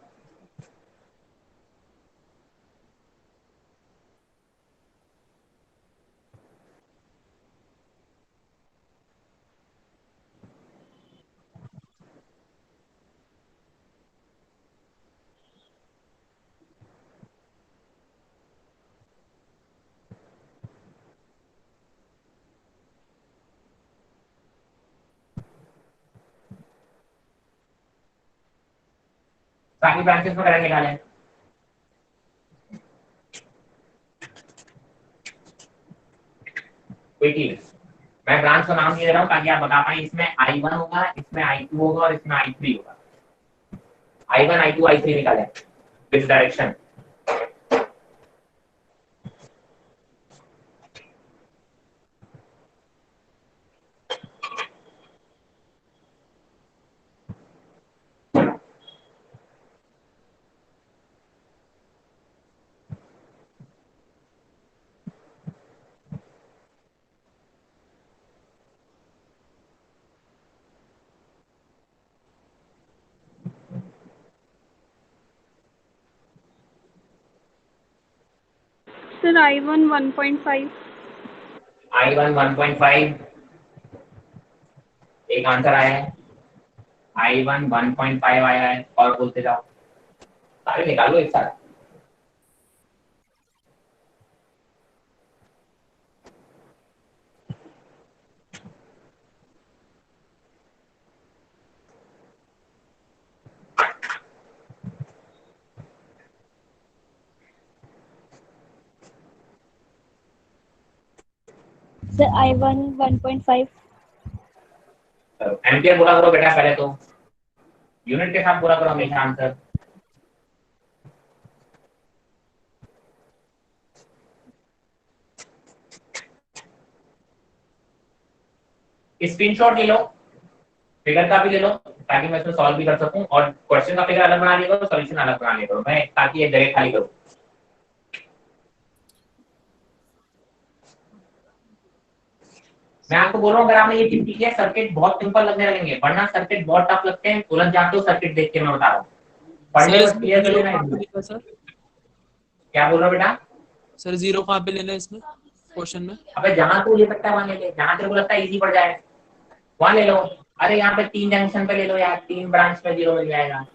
सारी ब्रांचेस में करंट निकालें। क्विकली मैं ब्रांच का नाम नहीं दे रहा हूँ ताकि आप बता पाए, इसमें I1 होगा, इसमें I2 होगा और इसमें I3 होगा। I1 I2 I3 निकालें with direction. Sir I1 1.5। I1 1.5 एक आंसर आया है। I1 1.5 आया है, और बोलते जाओ, सारे निकालो एक साथ। Sir I1 1.5। एम्पियर पूरा करो बेटा, पहले तो यूनिट के साथ पूरा करो हमेशा आंसर। स्क्रीनशॉट ले लो, फिगर का भी ले लो ताकि मैं इसमें सॉल्व भी कर सकूं, और क्वेश्चन का फिगर अलग बना लिया करो, सॉल्यूशन अलग बना लिया करो, मैं ताकि ये जगह खाली करूं। मैं आपको बोल रहा हूँ अगर आपने ये चीज सीखी है, सर्किट बहुत सिंपल लगने लगेंगे, वरना सर्किट बहुत टफ लगते हैं, उलझ जाते हो सर्किट देख के, मैं बता रहा हूँ। पढ़ने सर बस इसमें क्लियर कर जीरो लेना कहाँ पे है। लिखा सर? क्या बोल रहा हो बेटा? सर जीरो कहाँ पे लेना है इसमें क्वेश्चन में? अबे जहां तू ले सकता है वहां ले ले, जहां तेरे को लगता है इजी पड़ जाए वहां ले लो। अरे यहाँ पे 3 जंक्शन पे ले लो यार, 3 ब्रांच पे 0 मिल जाएगा।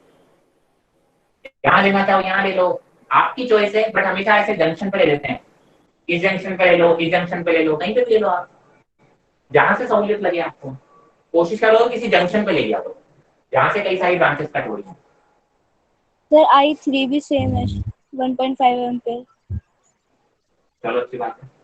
यहाँ लेना चाहो यहाँ ले लो, आपकी चॉइस है, बट हमेशा ऐसे जंक्शन पे ले लेते हैं। इस जंक्शन पे ले लो, इस जंक्शन पे ले लो, कहीं पे भी ले लो आप, जहां से सहूलियत लगे आपको। कोशिश करो किसी जंक्शन पे ले लिया करो जहां से कई सारी ब्रांचेस कट हो रही हैं। सर I3 भी सेम है 1.5 एम्पियर। चलो अच्छी बात है।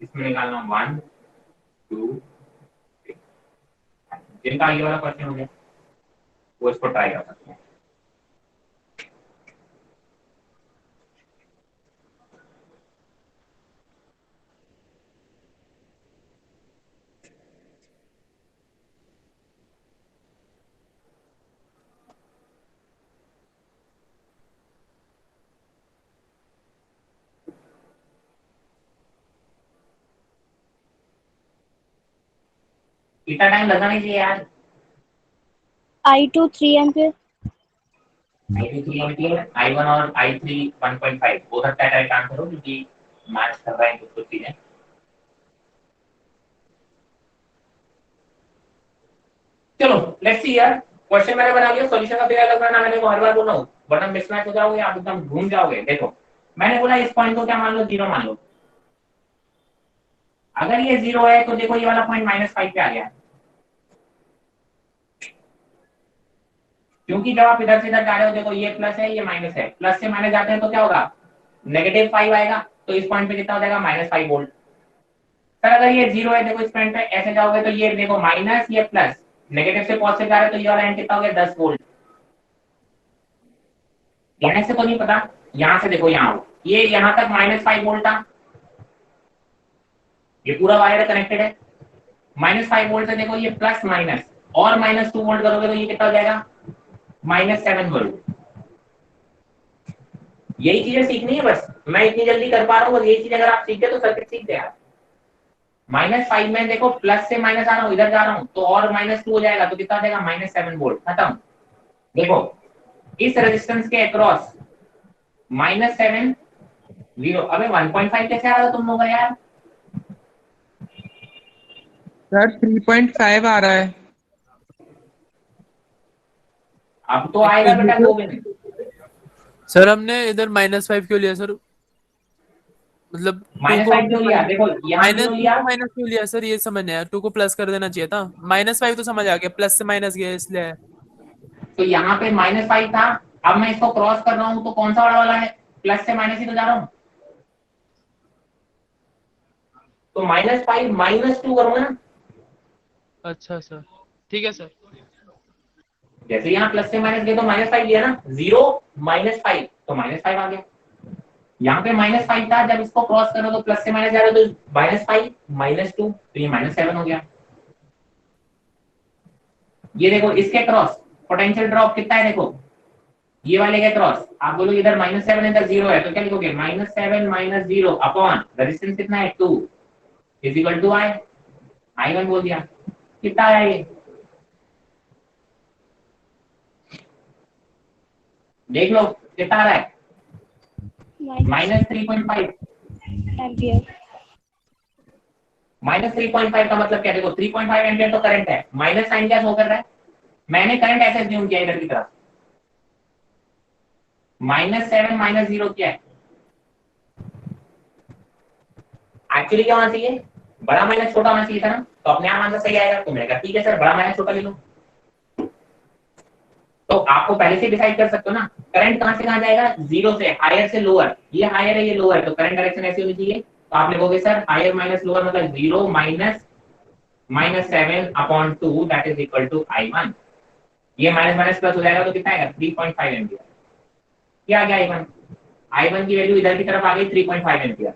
इसमें निकालना 1 2 3। जिनका ये वाला क्वेश्चन हो गया वो इसको ट्राई कर सकते हैं। इतना टाइम लगना नहीं चाहिए यार। I2 3 ampere. I2 3 ampere, I1 और I3 1.5 हो सकता है करेक्ट आंसर हो, क्योंकि मैच कर रहे हैं कुछ कुछ चीजें। चलो लेट्स सी यार, क्वेश्चन मैंने बना लिया, सॉल्यूशन का फिर अलग बनाना, मैंने को हर बार बोला हूं, वरना मिसमैच हो जाओगे आप, एकदम घूम जाओगे। देखो मैंने बोला इस पॉइंट को क्या मान लो, 0 मान लो। अगर ये 0 है तो देखो ये वाला पॉइंट -5 पे आ गया, क्योंकि जब आप इधर से इधर जा रहे हो, देखो ये प्लस है ये माइनस है, प्लस से माइनस जाते हैं तो क्या होगा, -5 आएगा। तो इस पॉइंट पे कितना हो जाएगा, -5 वोल्ट। सर अगर ये 0 है, देखो इस पॉइंट पे ऐसे जाओगे तो ये देखो माइनस, ये प्लस, नेगेटिव से पॉजिटिव जा रहे हो तो ये वाला एंड कितना हो गया, 10 वोल्ट। यहाँ से तो नहीं पता, यहाँ से देखो, यहाँ ये यहाँ तक -5 वोल्ट था, ये पूरा वायर कनेक्टेड है। -5 वोल्ट से देखो ये प्लस माइनस और -2 वोल्ट करोगे तो ये कितना हो जाएगा, -7 वोल्ट। यही चीजें सीखनी है बस, मैं इतनी जल्दी कर पा रहा हूँ, बस यही चीज अगर आप सीख गए तो सर्किट सीख गए आप। -5 में देखो प्लस से माइनस आ रहा हूँ, इधर जा रहा हूँ तो और -2 हो जाएगा तो कितना देगा, -7 वोल्ट। खत्म। देखो इस रेजिस्टेंस के अक्रॉस -7 0। अबे 1.5 कैसे आ रहा था तुम लोग यार? सर 3.5 आ रहा है। अब तो आएगा बेटा 2 में। सर हमने इधर -5 क्यों लिया सर? मतलब -5 क्यों लिया? देखो यहाँ माइनस क्यों लिया? माइनस क्यों लिया सर, ये समझ नहीं आया। 2 को प्लस कर देना चाहिए था। -5 तो समझ आ गया, प्लस से माइनस गया इसलिए। तो यहाँ पे -5 था, अब मैं इसको क्रॉस कर रहा हूँ तो कौन सा वाला है, प्लस से माइनस ही तो जा रहा हूँ, तो -5 -2 करूंगा ना। अच्छा सर, ठीक है सर। जैसे यहाँ प्लस से माइनस गए तो -5 लिया ना, 0 -5 तो -5 आ गया। यहाँ पे -5 था, जब इसको क्रॉस करो तो प्लस से माइनस जा रहे हो तो -5 -2 तो ये -7 हो गया। ये देखो इसके क्रॉस पोटेंशियल ड्रॉप कितना है, देखो ये वाले के क्रॉस आप बोलो इधर -7 इधर 0 है तो क्या लिखोगे, -7 -0 अपॉन रेजिस्टेंस कितना है 2 इज इक्वल टू I1 बोल दिया। कितना आया ये, देख लो कितना आ रहा है, -3.5 एम्पियर। -3.5 का मतलब क्या, देखो 3.5 एम्पियर तो करंट है, माइनस साइन क्या शो कर रहा है, मैंने करंट ऐसे अज्यूम किया इधर की तरफ, -7 -0 क्या है, एक्चुअली क्या होना चाहिए, बड़ा माइनस छोटा होना चाहिए था ना, तो अपने आप आंसर सही आएगा। तो मैंने कहा ठीक है सर, बड़ा माइनस छोटा ले लो। तो आपको पहले से डिसाइड कर सकते हो ना, करंट कहां से कहां जाएगा, 0 से हायर से लोअर, ये हायर है ये लोअर है, तो करंट डायरेक्शन ऐसी होनी चाहिए। तो आप लिखोगे सर हायर माइनस लोअर मतलब 0 -7 upon 2 that is equal to I1। ये माइनस माइनस प्लस हो जाएगा तो कितना आएगा, 3.5 एम्पियर। क्या आ गया I1? I1 की वैल्यू इधर की तरफ आ गई 3.5 एम्पियर।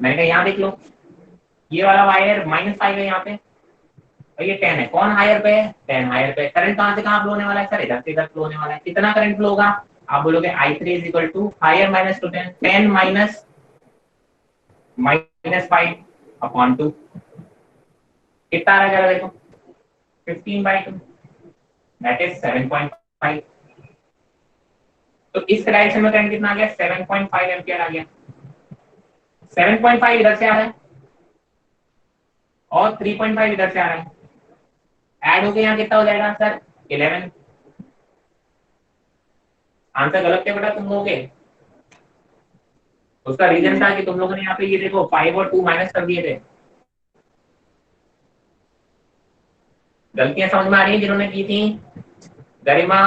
मैंने कहा यहाँ देख लो, ये वाला वायर -5 है यहाँ पे और ये 10 है, कौन हायर पे है, 10 हायर पे। करंट कहां से कहां फ्लो होने वाला है सर, इधर से इधर फ्लो होने वाला है। कितना करंट फ्लो होगा, आप बोलोगे I3 is equal to higher minus two 10 minus -5 upon 2। कितना आ रहा है देखो, 15/2 दैट इज 7.5। तो इस डायरेक्शन में करंट कितना आ गया, 7.5 एम्पियर आ गया। 7.5 इधर से आ रहा है और 3.5 इधर से आ रहा है, ऐड हो गया, यहाँ कितना हो जाएगा सर, 11। आंसर गलत क्या बेटा तुम लोगों के, उसका रीजन था कि तुम लोगों ने यहाँ पे ये देखो 5 और 2 माइनस कर दिए थे। गलतियां समझ में आ रही है जिन्होंने की थी, गरिमा,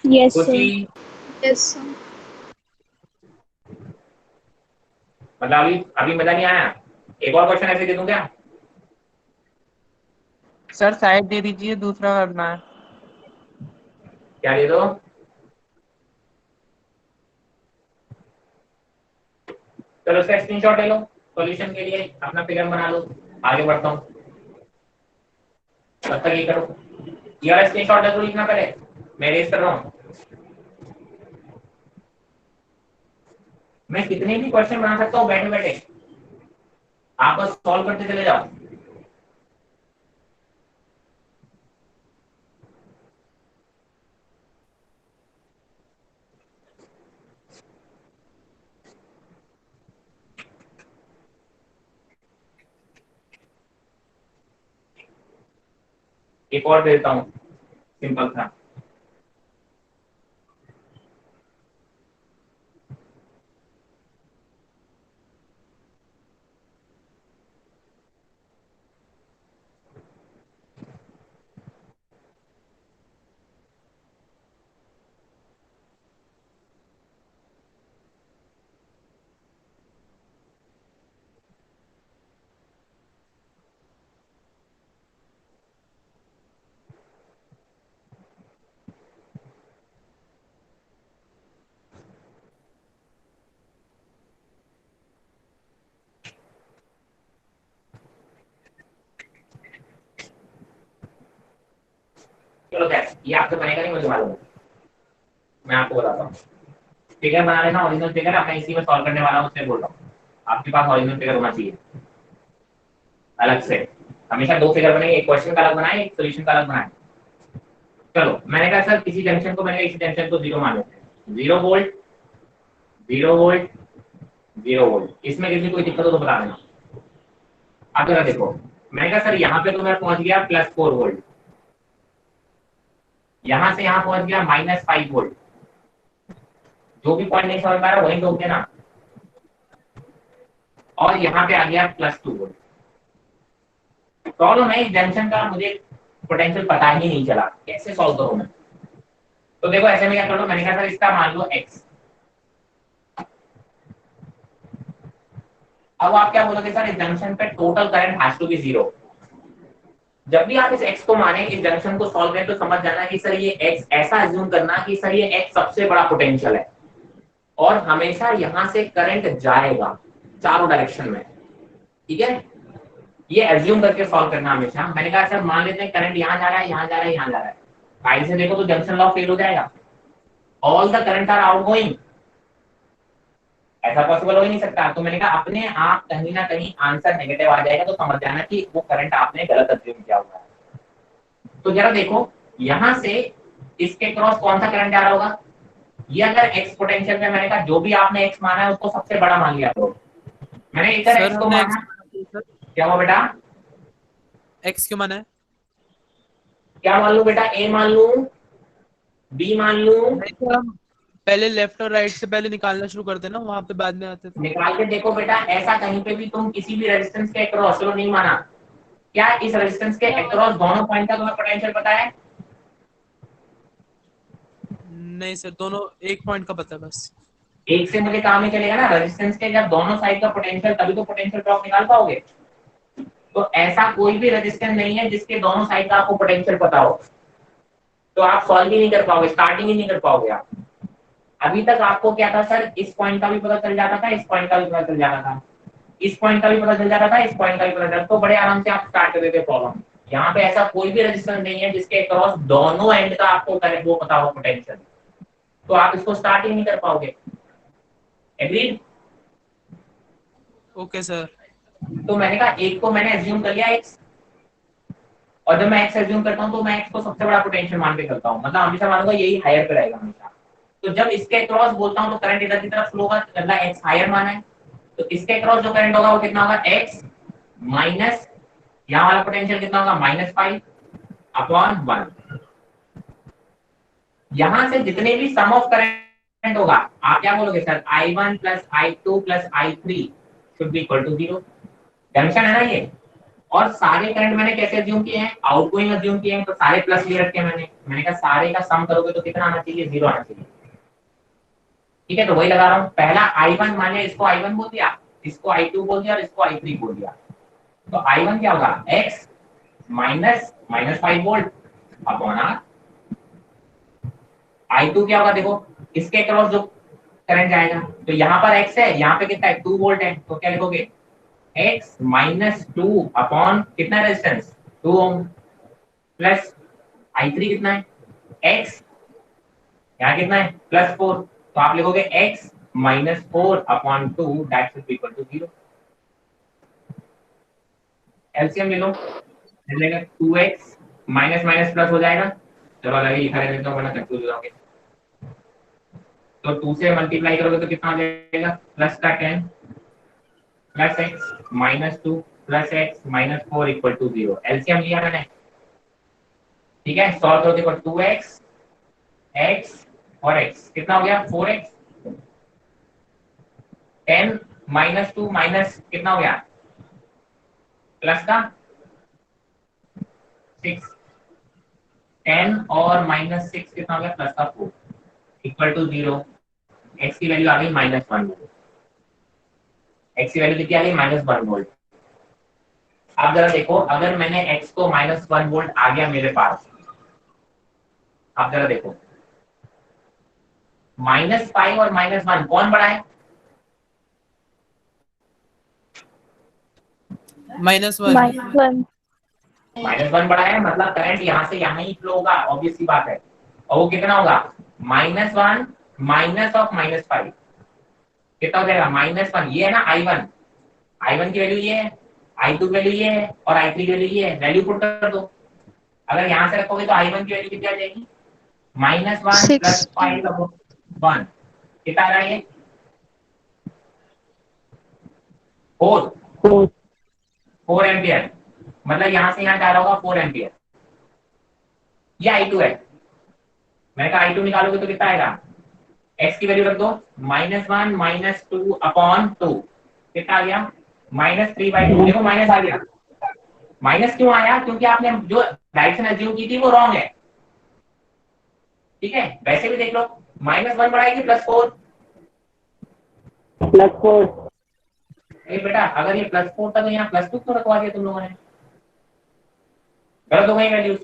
यस खुशी, सर। Yes sir. मतलब अभी मजा नहीं आया, एक और क्वेश्चन ऐसे दे दूं क्या? सर साइड दे दीजिए, दूसरा करना है। क्या दे दो, चलो उसका स्क्रीनशॉट ले लो, सॉल्यूशन के लिए अपना फिगर बना लो, आगे बढ़ता हूँ। तब तक ये करो, ये वाला स्क्रीनशॉट जरूर लिखना पहले, मैं रेस कर रहा हूँ। मैं कितने भी क्वेश्चन बना सकता हूँ बैठे बैठे, आप बस सॉल्व करते चले जाओ। एक और देता हूँ, सिंपल था। चलो खैर ये आपसे बनेगा नहीं मुझे मालूम है, मैं आपको बताता हूँ। फिगर बना लेना, ओरिजिनल फिगर है, मैं इसी में सॉल्व करने वाला हूँ, उससे बोल रहा हूँ आपके पास ओरिजिनल फिगर होना चाहिए अलग से। हमेशा दो फिगर बनेंगे, एक क्वेश्चन का अलग बनाए, एक सोल्यूशन का अलग बनाए। चलो मैंने कहा सर किसी जंक्शन को मैंने इसी जंक्शन को 0 मान लेते हैं, 0 वोल्ट 0 वोल्ट 0 वोल्ट, इसमें किसी कोई दिक्कत हो तो बता देना। अब जरा देखो, मैंने कहा सर यहाँ पे तो मैं पहुंच गया +4 वोल्ट, यहां से यहां पहुंच गया -5 वोल्ट, जो भी पॉइंट नहीं समझ पा रहा वही रोक देना, और यहाँ पे आ गया +2 वोल्ट। प्रॉब्लम है इस जंक्शन का मुझे पोटेंशियल पता ही नहीं चला, कैसे सॉल्व करूं मैं। तो देखो ऐसे में क्या कर लो, मैंने कहा सर इसका मान लो x। अब आप क्या बोलोगे सर इस जंक्शन पे total current has to be 0। जब भी आप इस x को माने, इस जंक्शन को सॉल्व करें तो समझ जाना कि सर ये x, ऐसा अज्यूम करना कि सर ये x सबसे बड़ा पोटेंशियल है और हमेशा यहां से करंट जाएगा चारों डायरेक्शन में, ठीक है। ये अज्यूम करके सॉल्व करना हमेशा। मैंने कहा सर मान लेते हैं करंट यहाँ जा रहा है, यहाँ जा रहा है, यहाँ जा रहा है, साइड से देखो तो जंक्शन लॉ फेल हो जाएगा, all the current are outgoing, ऐसा पॉसिबल हो ही नहीं सकता। तो मैंने कहा अपने आप कहीं ना कहीं आंसर नेगेटिव आ जाएगा, तो समझ जाना कि वो करंट आपने गलत अज्यूम किया हुआ है। तो जरा देखो यहाँ से इसके क्रॉस कौन सा करंट आ रहा होगा, ये अगर x पोटेंशियल में मैंने कहा जो भी आपने x माना है उसको सबसे बड़ा मान लिया करो। मैंने इधर x को माना, क्या हुआ बेटा, x क्यों माना है? क्या मान लूं बेटा, a मान लूं, b मान लूं? पहले लेफ्ट और राइट से पहले निकालना शुरू करते ना, वहां पे बाद में आते थे। निकाल के देखो बेटा, ऐसा कहीं पे भी तुम किसी भी रेजिस्टेंस के अक्रॉस, चलो नहीं माना, क्या इस रेजिस्टेंस के अक्रॉस दोनों पॉइंट का तुम्हें पोटेंशियल पता है? नहीं सर, दोनों एक पॉइंट का पता है बस। एक से मुझे काम ही चलेगा ना, रेजिस्टेंस के जब दोनों साइड का पोटेंशियल, तभी तो पोटेंशियल ड्रॉप निकाल पाओगे। तो ऐसा कोई भी रेजिस्टेंस नहीं है जिसके दोनों साइड का आपको पोटेंशियल पता हो, तो आप सॉल्व ही नहीं कर पाओगे, स्टार्टिंग ही नहीं कर पाओगे आप। अभी तक आपको क्या था सर, इस पॉइंट का भी पता चल जाता था, इस पॉइंट का भी पता चल जाता था, इस पॉइंट का भी पता चल जाता था, इस पॉइंट का भी पता चल, तो बड़े आराम से आप स्टार्ट कर देते प्रॉब्लम। यहाँ पे ऐसा कोई भी रेजिस्टेंस नहीं है जिसके अक्रॉस दोनों एंड का आपको वो पता हो पोटेंशियल, तो आप इसको स्टार्ट ही नहीं कर पाओगे। एग्रीड? Okay sir. तो मैंने कहा एक को मैंने एज्यूम कर लिया x, और जब मैं x एज्यूम करता हूँ तो मैं x को सबसे बड़ा पोटेंशियल मान के करता हूँ, मतलब हमेशा मानूंगा यही हायर पे रहेगा हमेशा। तो जब इसके क्रॉस बोलता हूँ तो करंट इधर की तरफ फ्लो होगा, मतलब x हायर माना है, तो इसके क्रॉस जो करंट होगा वो कितना होगा, x माइनस यहाँ वाला पोटेंशियल कितना होगा, -5/1। यहाँ से जितने भी सम ऑफ करंट होगा, आप क्या बोलोगे sir, I1 + I2 + I3 should be equal to 0। Junction है ना ये, और सारे करंट मैंने कैसे अज्यूम किए हैं, आउटगोइंग अज्यूम किए हैं, तो सारे प्लस ले रखे हैं मैंने कहा सारे का सम करोगे तो कितना आना चाहिए, 0 आना चाहिए, ठीक है। तो वही लगा रहा हूँ, पहला I1 मान लिया, इसको I1 बोल दिया, इसको I2 बोल दिया और इसको I3 बोल दिया। तो I1 क्या होगा, x -5 volt upon R। I2 क्या होगा, देखो इसके क्रॉस जो करंट जाएगा, तो यहाँ पर x है, यहाँ पे कितना है, 2 वोल्ट है, तो क्या लिखोगे, x -2 अपॉन कितना रेजिस्टेंस, 2 ओम, प्लस I3 कितना है, x यहाँ कितना है, +4, तो आप लिखोगे x -4 upon 2 that should be equal to 0। LCM ले लो, मिलेगा 2x माइनस माइनस प्लस हो जाएगा, चलो अलग ही लिखा रहने दो वरना कंफ्यूज हो जाओगे। तो 2 से मल्टीप्लाई करोगे तो कितना आ जाएगा, प्लस का 10 plus x -2 plus x -4 equal to 0। LCM लिया मैंने, ठीक है। सॉल्व करो, देखो 2x x और x कितना हो गया, 4x, 10 -2 माइनस कितना हो गया, प्लस का 6, 10 और -6 कितना हो गया, प्लस का 4 इक्वल टू 0। x की वैल्यू आ गई -1 वोल्ट, x की वैल्यू कितनी आ गई, -1 वोल्ट। अब जरा देखो, अगर मैंने x को -1 वोल्ट आ गया मेरे पास, आप जरा देखो -5 और -1 कौन बड़ा है, -1। -1 -1 बड़ा है मतलब करंट यहाँ से यहाँ ही फ्लो होगा, ऑब्वियस सी बात है। और वो कितना होगा -1 माइनस ऑफ -5 कितना हो जाएगा -1। ये है ना I1 की वैल्यू ये है, I2 की वैल्यू ये है और I3 की वैल्यू ये है। वैल्यू पुट कर दो। अगर यहाँ से रखोगे तो I1 की वैल्यू कितनी आ जाएगी -1 6 + 5/1 कितना आ रहा है ये 4 एम्पियर। मतलब यहाँ से यहाँ जा रहा होगा 4 एम्पियर। ये I2 है। मैंने कहा I2 निकालोगे तो कितना आएगा, x की वैल्यू रख दो -1 - 2/2 कितना आ गया -3/2। देखो माइनस आ गया। माइनस क्यों आया, क्योंकि आपने जो डायरेक्शन एज्यूम की थी वो रॉन्ग है। ठीक है, वैसे भी देख लो -1 बढ़ाएगी +4। ए बेटा अगर ये +4 था तो यहाँ +2 तो रखवा दिया तुम लोगों ने, गलत हो गई वैल्यूज।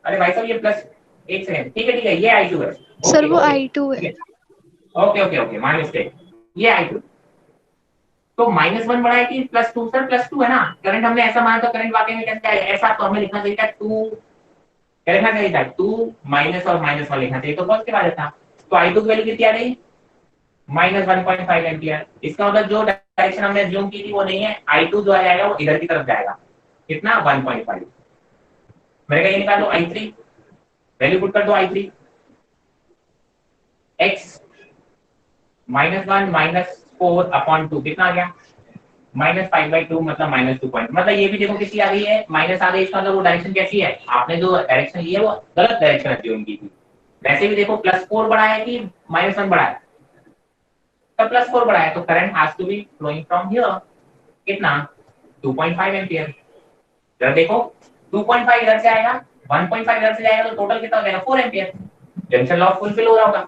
अरे भाई साहब ये प्लस, एक सेकंड, ठीक है ये I2 है। सर ओके वो ओके I2 है। Okay okay okay my mistake, ये I2। तो -1 बढ़ा है कि +2 सर, +2 है ना। करंट हमने ऐसा माना तो करंट वाकई में कैसे आएगा, ऐसा तो हमें लिखना चाहिए था 2, क्या लिखना चाहिए था 2 माइनस और -1 लिखना चाहिए तो पॉजिटिव आ जाता। तो I2 की वैल्यू कितनी आ रही -1.5 एम्पियर। इसका मतलब जो डायरेक्शन हमने अज्यूम की थी वो नहीं है, I2 जो आ जाएगा वो इधर की तरफ जाएगा। कितना 1.5। मैंने कहा ये निकाल दो I3, वैल्यू पुट कर दो I3 x -1 - 4/2 कितना आ गया -5/2 मतलब -2 पॉइंट। मतलब ये भी देखो कितनी आ गई है, माइनस आ गई। इसका मतलब वो डायरेक्शन कैसी है, आपने जो डायरेक्शन ली है वो गलत डायरेक्शन अज्यूम की थी। वैसे भी देखो +4 बढ़ा है कि -1 बढ़ा है, तो +4 बढ़ा है तो current has to be flowing from here. कितना 2.5 एम्पियर। जरा देखो 2.5 इधर से आएगा, 1.5 इधर से जाएगा तो टोटल कितना हो जाएगा 4 एम्पियर। जंक्शन लॉ फुलफिल हो रहा होगा।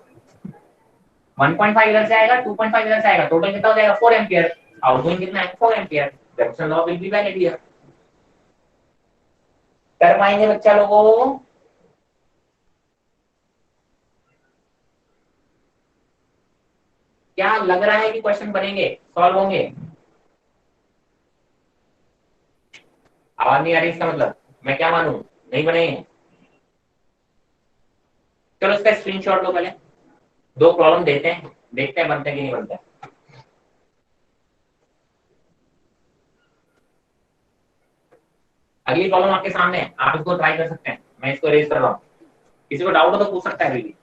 1.5 इधर से आएगा, 2.5 इधर से आएगा, टोटल कितना हो जाएगा 4 एम्पियर। आउटगोइंग कितना है 4 ampere. Junction law will be valid here. कर पाएंगे बच्चा लोगों? क्या लग रहा है कि क्वेश्चन बनेंगे, सॉल्व होंगे? आवाज नहीं आ रही, इसका मतलब मैं क्या मानूं, नहीं बनेंगे? चलो इसका स्क्रीनशॉट लो पहले, 2 प्रॉब्लम देते हैं, देखते हैं बनते हैं कि नहीं बनते। अगली प्रॉब्लम आपके सामने है, आप इसको ट्राई कर सकते हैं। मैं इसको रेज कर रहा हूँ, किसी को डाउट हो तो पूछ सकता है अभी।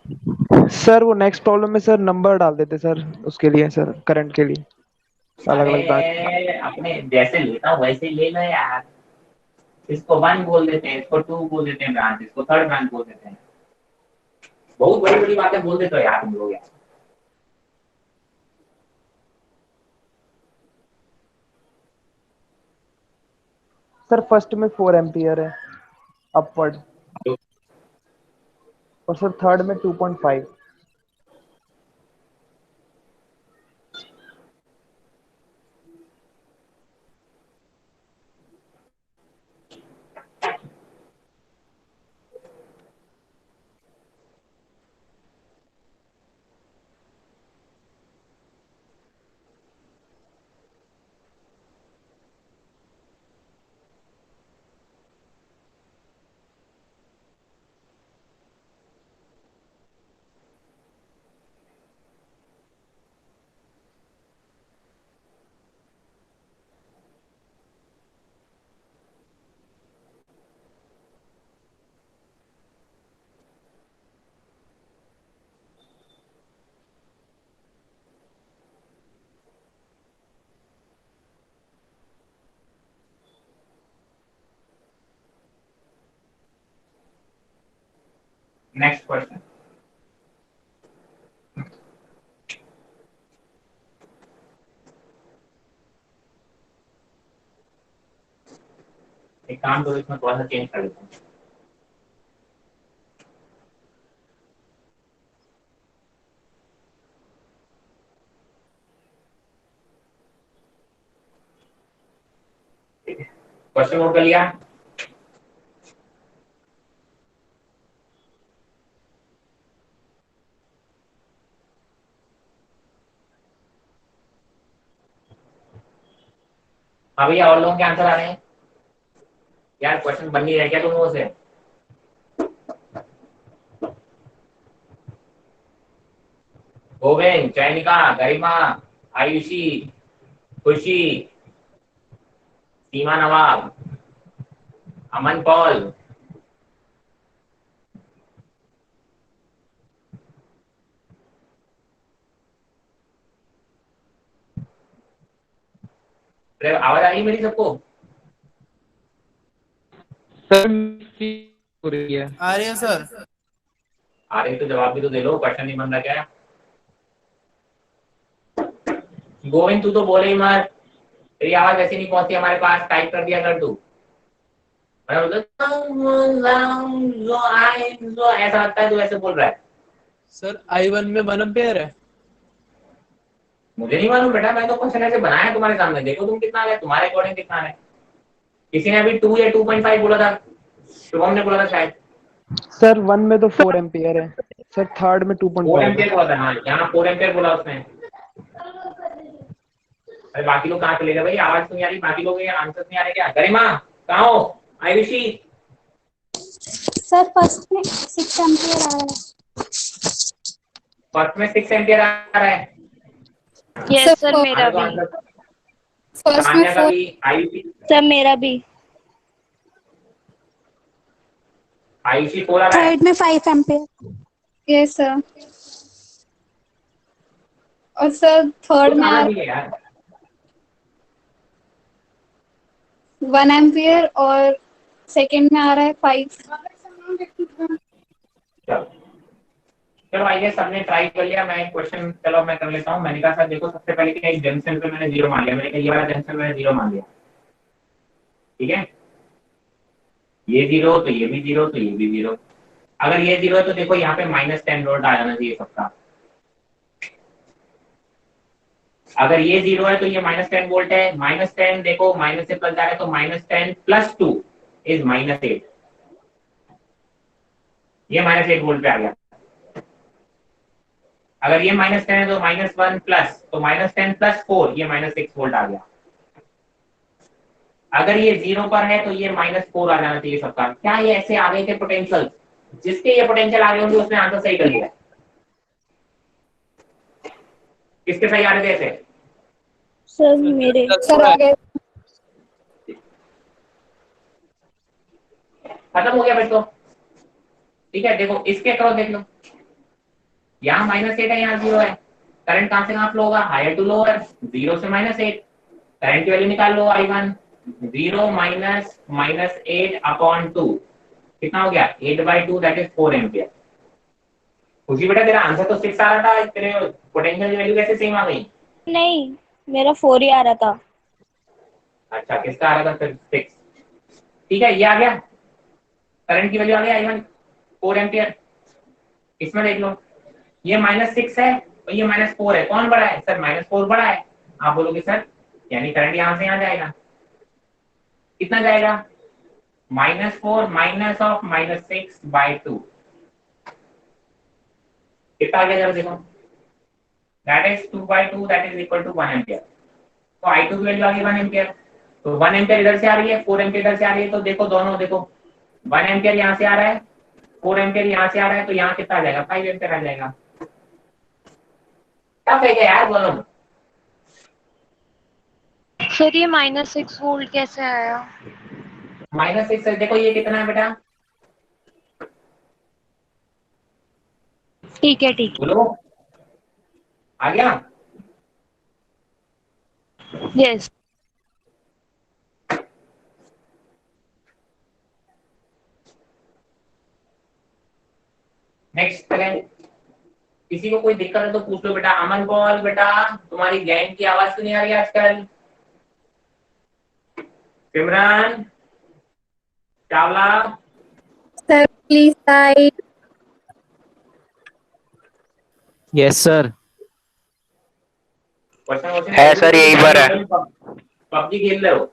सर वो नेक्स्ट प्रॉब्लम में सर नंबर डाल देते सर, उसके लिए सर करंट के लिए अलग अलग ब्रांच। अरे अपने जैसे लेता हूँ वैसे ही ले लो यार। इसको 1 बोल देते हैं, इसको 2 बोल देते हैं ब्रांच, इसको 3rd ब्रांच बोल देते हैं। बहुत बड़ी बड़ी बातें बोल देते हो यार तुम लोग यार। सर फर्स्ट में 4 एम्पियर है अपवर्ड, और सर थर्ड में 2.5। Next question. एक काम करो, इसमें थोड़ा सा चेंज कर देता हूँ। क्वेश्चन नोट कर लिया? हाँ भैया, और लोगों के आंसर आ रहे हैं यार, क्वेश्चन बन नहीं रहे क्या तुम लोगों से? गोविंद, चैनिका, गरिमा, आयुषी, खुशी, सीमा नवाब, अमन पॉल, अरे आवाज आ रही है मेरी सबको? सर हो रही है। आ रही है सर। आ रही तो जवाब भी तो दे लो, क्वेश्चन नहीं बन रहा क्या? गोविंद तू तो बोले ही मत, तेरी आवाज ऐसी नहीं पहुंचती हमारे पास, टाइप कर दिया कर तू। ऐसा लगता है तू ऐसे बोल रहा है। सर I1 में 1 एम्पेयर है। मुझे नहीं मालूम बेटा, मैं तो क्वेश्चन ऐसे बनाया तुम्हारे सामने, देखो तुम कितना है, तुम्हारे अकॉर्डिंग कितना है। किसी ने अभी 2 या 2.5 बोला था, शुभम ने बोला था शायद। सर 1 में तो 4 एम्पियर है सर, थर्ड में 4 2.5 है। एम्पियर बोला था, हाँ यहाँ 4 एम्पियर बोला उसने। अरे बाकी लोग कहाँ चले गए भाई, आवाज तो नहीं आ रही, बाकी लोग आंसर नहीं आ रहे क्या? गरिमा कहाँ हो? आयुषी? सर फर्स्ट में 6 एम्पियर आ रहा है। फर्स्ट में 6 एम्पियर आ रहा है। यस सर, मेरा तो भी। आंसर फर्स्ट में तान्या का 4। भी, आयुषी सर मेरा भी। आयुषी 4 आ रहा है। थर्ड में 5 एम्पियर। Yes sir. और सर थर्ड कुछ में आना आ चाहिए यार। 1 एम्पियर और सेकंड में आ रहा है 5। चलो चलो आई गेस सबने ट्राई कर लिया। मैं एक क्वेश्चन चलो मैं कर लेता हूँ। मैंने कहा सर देखो, सबसे पहले कि एक जंक्शन पे मैंने 0 मान लिया, मैंने कहा ये वाला जंक्शन मैंने 0 मान लिया, ठीक है? ये 0 तो ये भी 0 तो ये भी 0। अगर ये 0 है तो देखो यहाँ पे -10 वोल्ट आ जाना चाहिए सबका। अगर ये 0 है तो ये -10 वोल्ट है। -10 देखो माइनस से प्लस जा रहा है, तो -10 + 2 इज -8। ये -8 वोल्ट पे आ गया। अगर ये -10 है तो -1 प्लस, तो -10 + 4 ये -6 वोल्ट आ गया। अगर ये 0 पर है तो ये -4 आ जाना चाहिए सबका। क्या ये ऐसे आ गए थे पोटेंशियल? जिसके ये पोटेंशियल आ गए होंगे उसने आंसर सही कर लिया। किसके सही आ रहे थे ऐसे? सर मेरे। सर आ गए। खत्म हो गया फिर तो, ठीक है? देखो इसके अक्रॉस देख लो, यहाँ -8 है, यहाँ 0 है। करंट कहां से कहां फ्लो होगा? हायर टू लोअर, 0 से -8। करंट की वैल्यू निकाल लो, I1 0 माइनस -8/2 कितना हो गया? 8/2 दैट इज 4 एम्पियर। खुशी बेटा तेरा आंसर तो 6 आ रहा था, तेरे पोटेंशियल की वैल्यू कैसे सेम आ गई? नहीं, मेरा 4 ही आ रहा था। अच्छा, किसका आ रहा था फिर? 6। ठीक है, ये आ गया, करंट की वैल्यू आ गई I1 4 एम्पियर। इसमें देख लो, ये -6 है और ये -4 है, कौन बड़ा है? सर -4 बड़ा है। आप बोलोगे सर यानी करंट यहां से यहां जाएगा, कितना जाएगा? -4 माइनस ऑफ -6/2 कितना आ गया? जरा देखो, that is 2/2 that is equal to 1 ampere. तो I2 की वैल्यू आ गई 1 एम्पियर। तो 1 एम्पियर इधर से आ रही है, 4 एम्पियर इधर से आ रही है, तो देखो दोनों देखो, 1 एम्पियर यहाँ से आ रहा है, 4 एम्पियर यहाँ से आ रहा है, तो यहाँ कितना आ जाएगा? 5 एम्पियर आ जाएगा। क्या कहेगा यार बोलो? सर ये -6 वोल्ट कैसे आया? -6 देखो, ये कितना है बेटा? ठीक है ठीक बोलो, आ गया? है। यस। नेक्स्ट करें। किसी को कोई दिक्कत है तो पूछ लो बेटा। अमन पॉल बेटा, तुम्हारी गैंग की आवाज तो नहीं आ रही आजकल? Simran Chawla, sir please side. Yes sir. Question है सर, यही पर है। पबजी खेल रहे हो?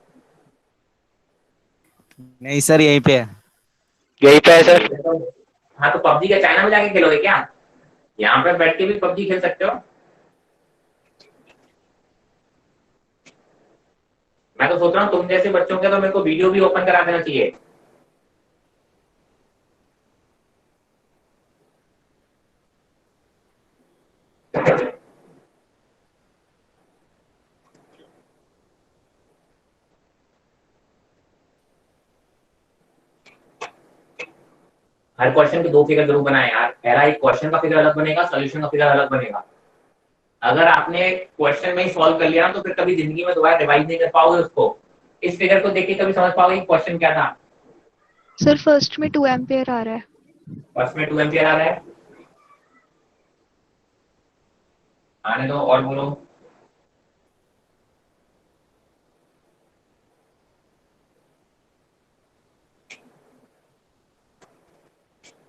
नहीं सर, यहीं पे है। यहीं पे है सर। हाँ तो पबजी क्या चाइना में जाके खेलोगे क्या? यहाँ पे बैठ के भी पबजी खेल सकते हो। मैं तो सोच रहा हूँ तुम जैसे बच्चों के तो मेरे को वीडियो भी ओपन करा देना चाहिए। हर क्वेश्चन के 2 फिगर जरूर बनाए यार। पहला एक क्वेश्चन का फिगर अलग बनेगा, सोल्यूशन का फिगर अलग बनेगा। अगर आपने क्वेश्चन में ही सॉल्व कर लिया तो फिर कभी जिंदगी में दोबारा रिवाइज नहीं कर पाओगे उसको। इस फिगर को देख के कभी समझ पाओगे कि क्वेश्चन क्या था। सर फर्स्ट में 2 एम्पियर आ रहा है। फर्स्ट में 2 एम्पियर आ रहा है, आने दो और बोलो।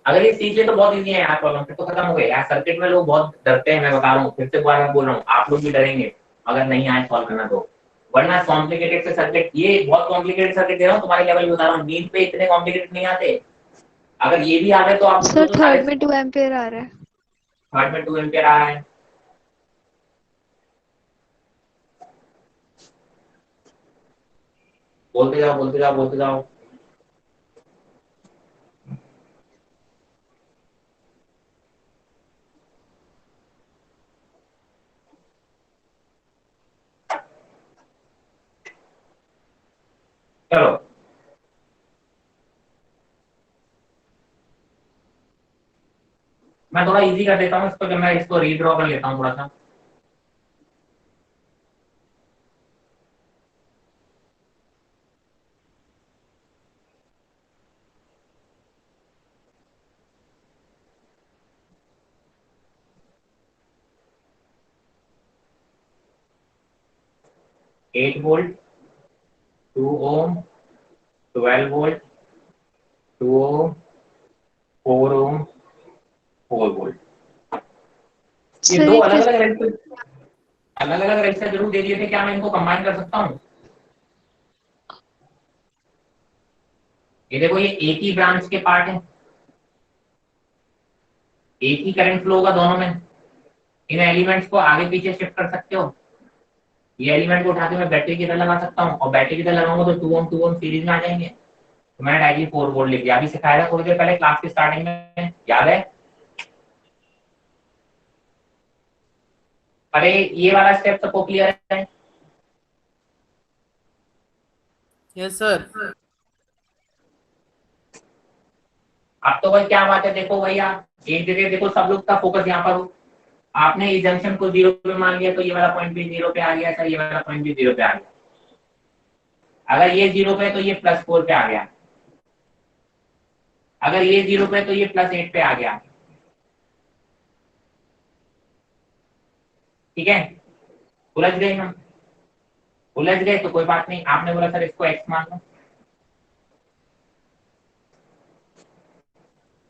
अगर ये सीख ले तो बहुत इजी है यार प्रॉब्लम, फिर तो खत्म हो गया यार। सर्किट में लोग बहुत डरते हैं, मैं बता रहा हूँ, फिर से बार बार बोल रहा हूँ, आप लोग भी डरेंगे अगर नहीं आए सॉल्व करना तो। वरना कॉम्प्लिकेटेड से सर्किट, ये बहुत कॉम्प्लिकेटेड सर्किट दे रहा हूँ तुम्हारे लेवल में बता रहा हूँ, नीट पे इतने कॉम्प्लिकेटेड नहीं आते। अगर ये भी आ गए तो आप सर थर्ड में 2 एम्पियर आ रहा है। थर्ड में 2 एम्पियर आ रहा है, बोलते जाओ बोलते जाओ बोलते जाओ। चलो मैं थोड़ा इजी कर देता हूँ इसको, जब मैं इसको रीड्रॉ कर लेता हूँ थोड़ा सा। एट वोल्ट, 2 ओम, 12 वोल्ट, 2 ओम, 4 ओम, 4 वोल्ट। ये सर दो ये अलग किस अलग रजिस्टर जरूर दे दिए थे, क्या मैं इनको कंबाइन कर सकता हूँ? ये देखो ये एक ही ब्रांच के पार्ट है, एक ही करंट फ्लो होगा दोनों में। इन एलिमेंट्स को आगे पीछे शिफ्ट कर सकते हो। ये एलिमेंट को उठा के मैं बैटरी की तरह लगा सकता हूँ, और बैटरी की तरह लगाऊंगा तो 2 ओम सीरीज में आ जाएंगे। तो मैंने डायरेक्टली 4 वोल्ट लिख दिया। अभी सिखाया था थोड़ी देर पहले क्लास की स्टार्टिंग में, याद है? अरे ये वाला स्टेप सबको क्लियर है? Yes sir. अब तो भाई क्या बात है, देखो भैया एक जगह देखो, सब लोग का फोकस यहाँ पर हो। आपने इस जंक्शन को 0 पे मान लिया तो ये वाला पॉइंट भी 0 पे आ गया था, ये वाला पॉइंट भी 0 पे आ गया। अगर ये 0 पे है तो ये +4 पे आ गया, अगर ये 0 पे है तो ये +8 पे आ गया। ठीक है, उलझ गए हम, उलझ गए तो कोई बात नहीं। आपने बोला सर इसको x मान लो,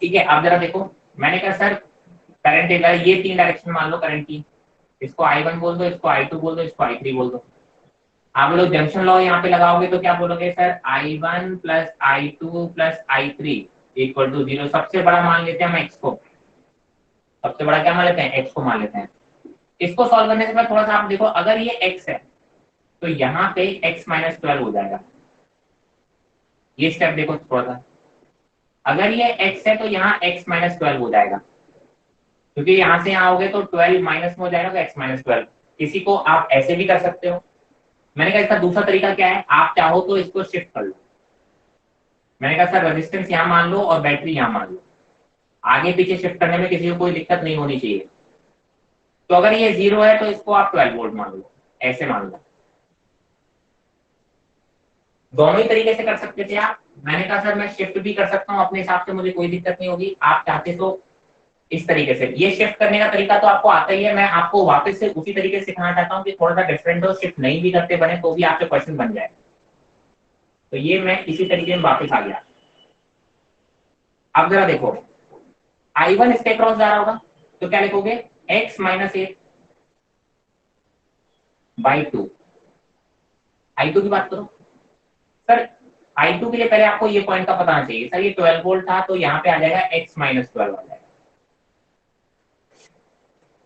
ठीक है। अब जरा देखो, मैंने कहा सर करंट ये 3 डायरेक्शन मान लो करंट की, इसको I1 बोल दो, इसको I2 बोल दो, इसको I3 बोल दो। आप लोग जंक्शन लॉ यहाँ पे लगाओगे तो क्या बोलोगे सर? I1 + I2 + I3 = 0। सबसे बड़ा मान लेते हैं हम x को, सबसे बड़ा क्या मान लेते हैं? x को मान लेते हैं। इसको सॉल्व करने से पहले थोड़ा सा आप देखो, अगर ये x है तो यहाँ पे x - 12 हो जाएगा। ये स्टेप देखो थोड़ा सा, अगर ये x है तो यहाँ x - 12 हो जाएगा, क्योंकि यहाँ से यहाँ आओगे तो 12 माइनस में हो जाएगा, तो x - 12। किसी को आप ऐसे भी कर सकते हो। मैंने कहा इसका दूसरा तरीका क्या है, आप चाहो तो इसको शिफ्ट कर लो। मैंने कहा सर रेजिस्टेंस यहाँ मान लो और बैटरी यहाँ मान लो, आगे पीछे शिफ्ट करने में किसी को कोई दिक्कत नहीं होनी चाहिए। तो अगर ये 0 है तो इसको आप 12 वोल्ट मान लो, ऐसे मान लो। दोनों ही तरीके से कर सकते थे आप। मैंने कहा सर मैं शिफ्ट भी कर सकता हूँ अपने हिसाब से, मुझे कोई दिक्कत नहीं होगी। आप चाहते तो इस तरीके से, ये शिफ्ट करने का तरीका तो आपको आता ही है, मैं आपको वापस से उसी तरीके से सिखाना चाहता हूँ कि थोड़ा सा डिफरेंट हो, शिफ्ट नहीं भी करते बने तो भी आपके क्वेश्चन बन जाए। तो ये मैं इसी तरीके में वापस आ गया। अब जरा देखो, I1 इसके क्रॉस जा रहा होगा तो क्या लिखोगे? x - 8/2। I2 की बात करो सर, I2 के लिए पहले आपको ये पॉइंट का पता होना चाहिए। सर ये 12 वोल्ट था तो यहाँ पे आ जाएगा x - 12 आ जाएगा।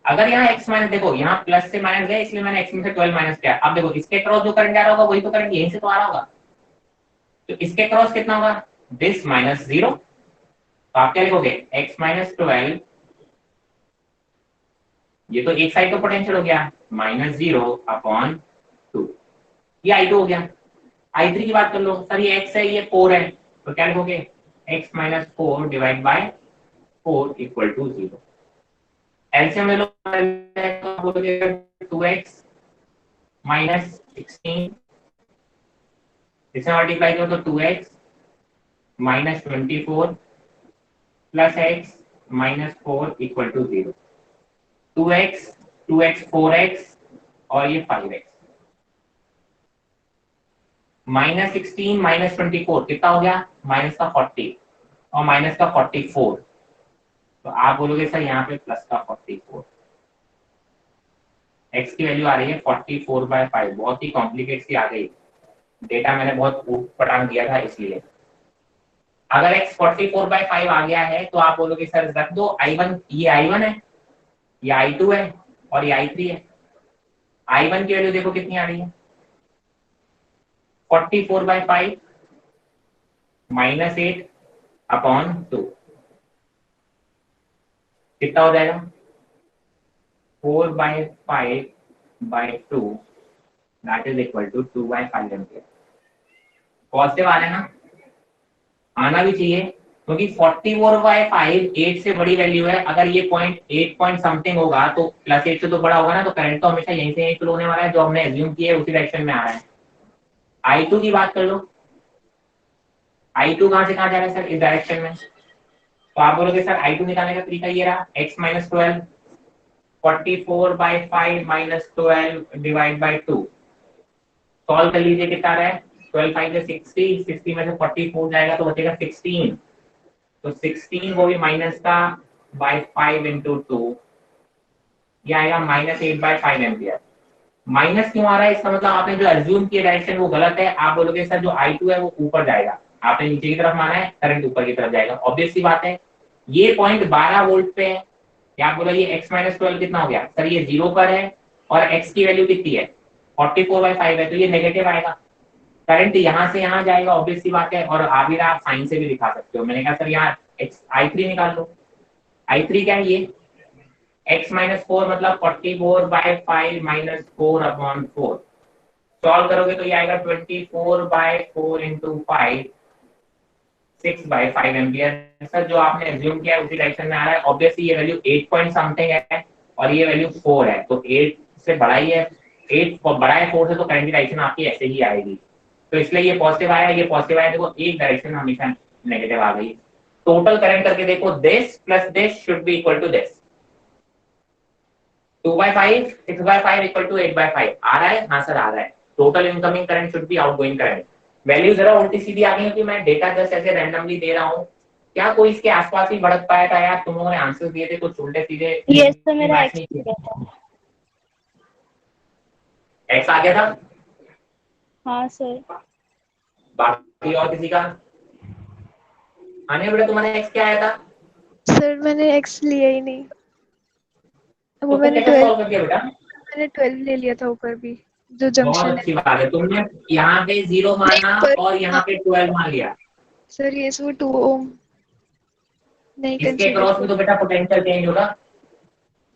अगर यहाँ x माइनस, देखो यहाँ प्लस से माइनस गया इसलिए मैंने x में से 12 माइनस किया। अब देखो इसके क्रॉस जो करंट जा रहा होगा वही तो करंट यहीं से तो आ रहा होगा, तो इसके क्रॉस कितना होगा, दिस माइनस 0। तो आप क्या लिखोगे, x माइनस 12, ये तो एक साइड का पोटेंशियल हो गया, माइनस 0/2, ये I2 हो गया। I3 की बात कर लो, सर ये x है ये 4 है, तो क्या लिखोगे, x minus 4 divide by 4 equal to 0। LCM ले लो, तो बोलोगे 2x माइनस 16, इसे मल्टीप्लाई करो तो 2x minus 24 plus x minus 4 equal to 0। 2x 2x 4x और ये 5x, माइनस 16 माइनस 24 कितना हो गया, माइनस का 40 और माइनस का 44, तो आप बोलोगे सर यहाँ पे प्लस का 44। x की वैल्यू आ रही है 44/5, बहुत ही कॉम्प्लिकेट सी आ गई, डेटा मैंने बहुत पटांग दिया था इसलिए। अगर x 44/5 आ गया है तो आप बोलोगे सर रख दो I1, ये I1 है, ये I2 है और ये I3 है। I1 की वैल्यू देखो कितनी आ रही है, 44/5 माइनस 8/2, कितना हो जाएगा, 4/5/2 that is equal to 2/5 ampere. Positive आ रहा है ना, आना भी चाहिए, क्योंकि 44/5 8 से बड़ी वैल्यू है। अगर ये पॉइंट 8 पॉइंट समथिंग होगा तो प्लस 8 से तो बड़ा होगा ना, तो करंट तो हमेशा यहीं से यहीं फ्लो होने वाला है, जो हमने एज्यूम किया है उसी डायरेक्शन में आ रहा है। I2 की बात कर लो, I2 कहां से कहां जा रहा है सर, इस डायरेक्शन में, तो आप बोलोगे सर I2 निकालने का तरीका ये रहा, x minus 12, 44/5 minus 12 divide by 2, solve कर लीजिए कितना आ रहा है, 12 5 से 60, 60 में से 44 जाएगा तो बचेगा 16, तो 16 वो भी माइनस का बाय 5 इंटू 2, ये आएगा माइनस 8/5 एम्पियर। माइनस क्यों आ रहा है, इसका मतलब आपने जो एज्यूम किया डायरेक्शन वो गलत है। आप बोलोगे सर जो I2 है वो ऊपर जाएगा, आपने नीचे की तरफ माना है, करंट ऊपर की तरफ जाएगा, ऑब्वियस सी बात है। ये पॉइंट 12 वोल्ट पे है, या आप बोलो ये x माइनस 12 कितना हो गया, सर ये 0 पर है और x की वैल्यू कितनी है, 44/5 है, तो ये नेगेटिव आएगा, करंट यहाँ से यहाँ जाएगा, ऑब्वियस सी बात है। और आगे आप साइन से भी दिखा सकते हो, मैंने कहा सर यहाँ I3 निकाल लो, I3 क्या है, ये x माइनस 4 मतलब 44/5 माइनस 4/4, सॉल्व करोगे तो ये आएगा 24/4 इंटू 5, 6/5 एम्पियर। सर जो आपने एज्यूम किया है उसी डायरेक्शन में आ रहा है, ऑब्वियसली ये वैल्यू 8 पॉइंट समथिंग है और ये वैल्यू 4 है, तो 8 से बड़ा ही है, 8 बड़ा है 4 से, तो करंट की डायरेक्शन आपकी ऐसे ही आएगी, तो इसलिए ये पॉजिटिव आया, ये पॉजिटिव आया, देखो एक डायरेक्शन हमेशा नेगेटिव आ गई। टोटल करंट करके देखो, this plus this should be equal to this, 2/5 6/5 equal to 8/5 आ रहा है, हाँ सर आ रहा है। Total incoming current should be outgoing current. Value जरा उल्टी सीधी आ गई है कि मैं डेटा जस्ट ऐसे रैंडमली दे रहा हूँ, क्या कोई इसके आसपास ही बढ़त पाया था यार, तुम लोगों ने आंसर दिए थे कुछ उल्टे सीधे, यस सर, मेरा मैच एक्स नहीं हो किए। गया था। एक्स आ गया था, हाँ सर। बाकी और किसी का आने बेटा, तुम्हारा एक्स क्या आया था, सर मैंने एक्स लिया ही नहीं, वो तो फिर मैंने कैसे सॉल्व कर दिया बेटा, 12 ले लिया था ऊपर भी, जो बहुत जंक्शन है। अच्छी बात है, तुमने यहाँ पे 0 नहीं माना ऊपर, और यहाँ हाँ पे 12 मान लिया, सर ये वो 2 ओम नहीं इसके कंसीडर क्रॉस में किया। तो बेटा पोटेंशियल चेंज होगा।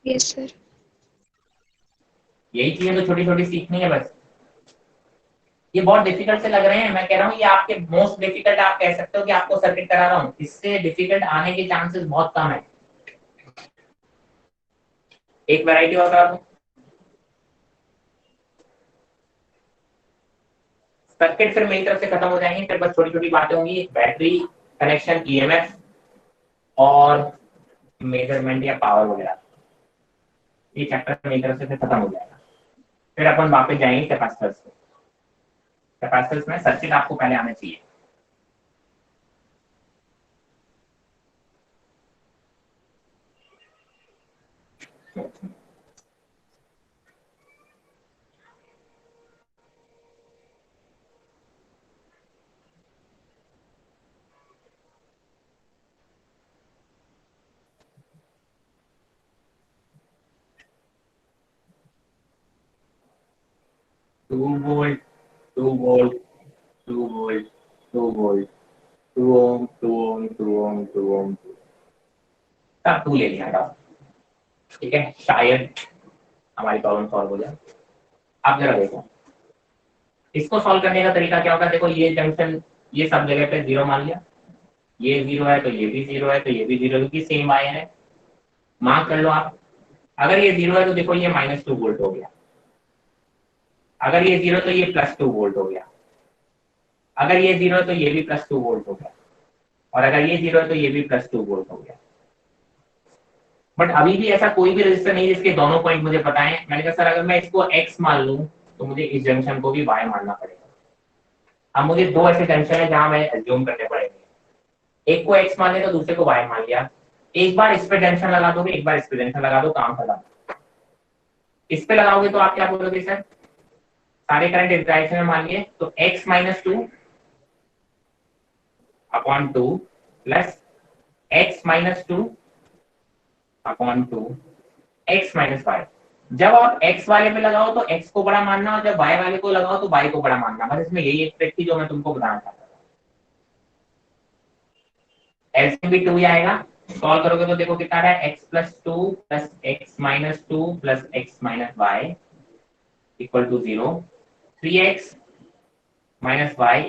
Yes sir. यही चीजें तो छोटी छोटी सीखनी है बस। ये बहुत डिफिकल्ट से लग रहे हैं, मैं कह रहा हूँ ये आपके मोस्ट डिफिकल्ट, आप कह सकते हो कि आपको सर्किट करा रहा हूँ, इससे डिफिकल्ट आने के चांसेस बहुत कम है। एक वैरायटी और करा दूं, सर्किट फिर मेरी तरफ से खत्म हो जाएंगे, फिर बस छोटी छोटी बातें होंगी, बैटरी कनेक्शन, ईएमएफ और मेजरमेंट या पावर वगैरह, ये चैप्टर मेरी तरफ से फिर खत्म हो जाएगा। फिर अपन वापस जाएंगे कैपेसिटर्स पे। कैपेसिटर्स में सर्किट आपको पहले आना चाहिए। 2 वोल्ट 2 वोल्ट 2 वोल्ट 2 वोल्ट 2 ओम 2 ओम 2 ओम 2 ओम सब 2 ले लिया था। ठीक है, शायद हमारी प्रॉब्लम सॉल्व हो जाए। आप जरा देखो इसको सॉल्व करने का तरीका क्या होगा। देखो ये जंक्शन ये सब जगह पे 0 मान लिया, ये 0 है तो ये भी 0 है तो ये भी 0 क्योंकि सेम आए हैं। मार्क कर लो आप। अगर ये 0 है तो देखो ये -2 वोल्ट हो गया, अगर ये 0 तो ये +2 वोल्ट हो गया, अगर ये 0 है तो ये भी +2 वोल्ट हो गया, और अगर ये 0 है तो ये भी +2 वोल्ट हो गया। बट अभी भी ऐसा कोई भी रजिस्टर नहीं जिसके दोनों पॉइंट मुझे पता है। मैंने कहा सर अगर मैं इसको x मान लूं तो मुझे इस जंक्शन को भी y मानना पड़ेगा। अब मुझे दो ऐसे जंक्शन है जहां मैं एज्यूम करने पड़ेंगे, एक को x मान लिया तो दूसरे को y मान लिया। एक बार इस पे जंक्शन लगा दोगे, एक बार इस पे जंक्शन लगा दो, काम खत्म। इस पे लगाओगे तो आप क्या बोलोगे सर, सारे करंट इस डायरेक्शन में मान लिए तो x - 2 upon 2 plus x - 2 upon 2 x - y। जब आप x वाले पे लगाओ तो x को बड़ा मानना, और जब y वाले को लगाओ तो y को बड़ा मानना। बस इसमें यही एक ट्रिक थी जो मैं तुमको बताना चाहता था। एलसीएम भी 2 ही आएगा। सॉल्व करोगे तो देखो कितना आ रहा है, x + 2 plus x - 2 plus x - y equal to 0, 3x - y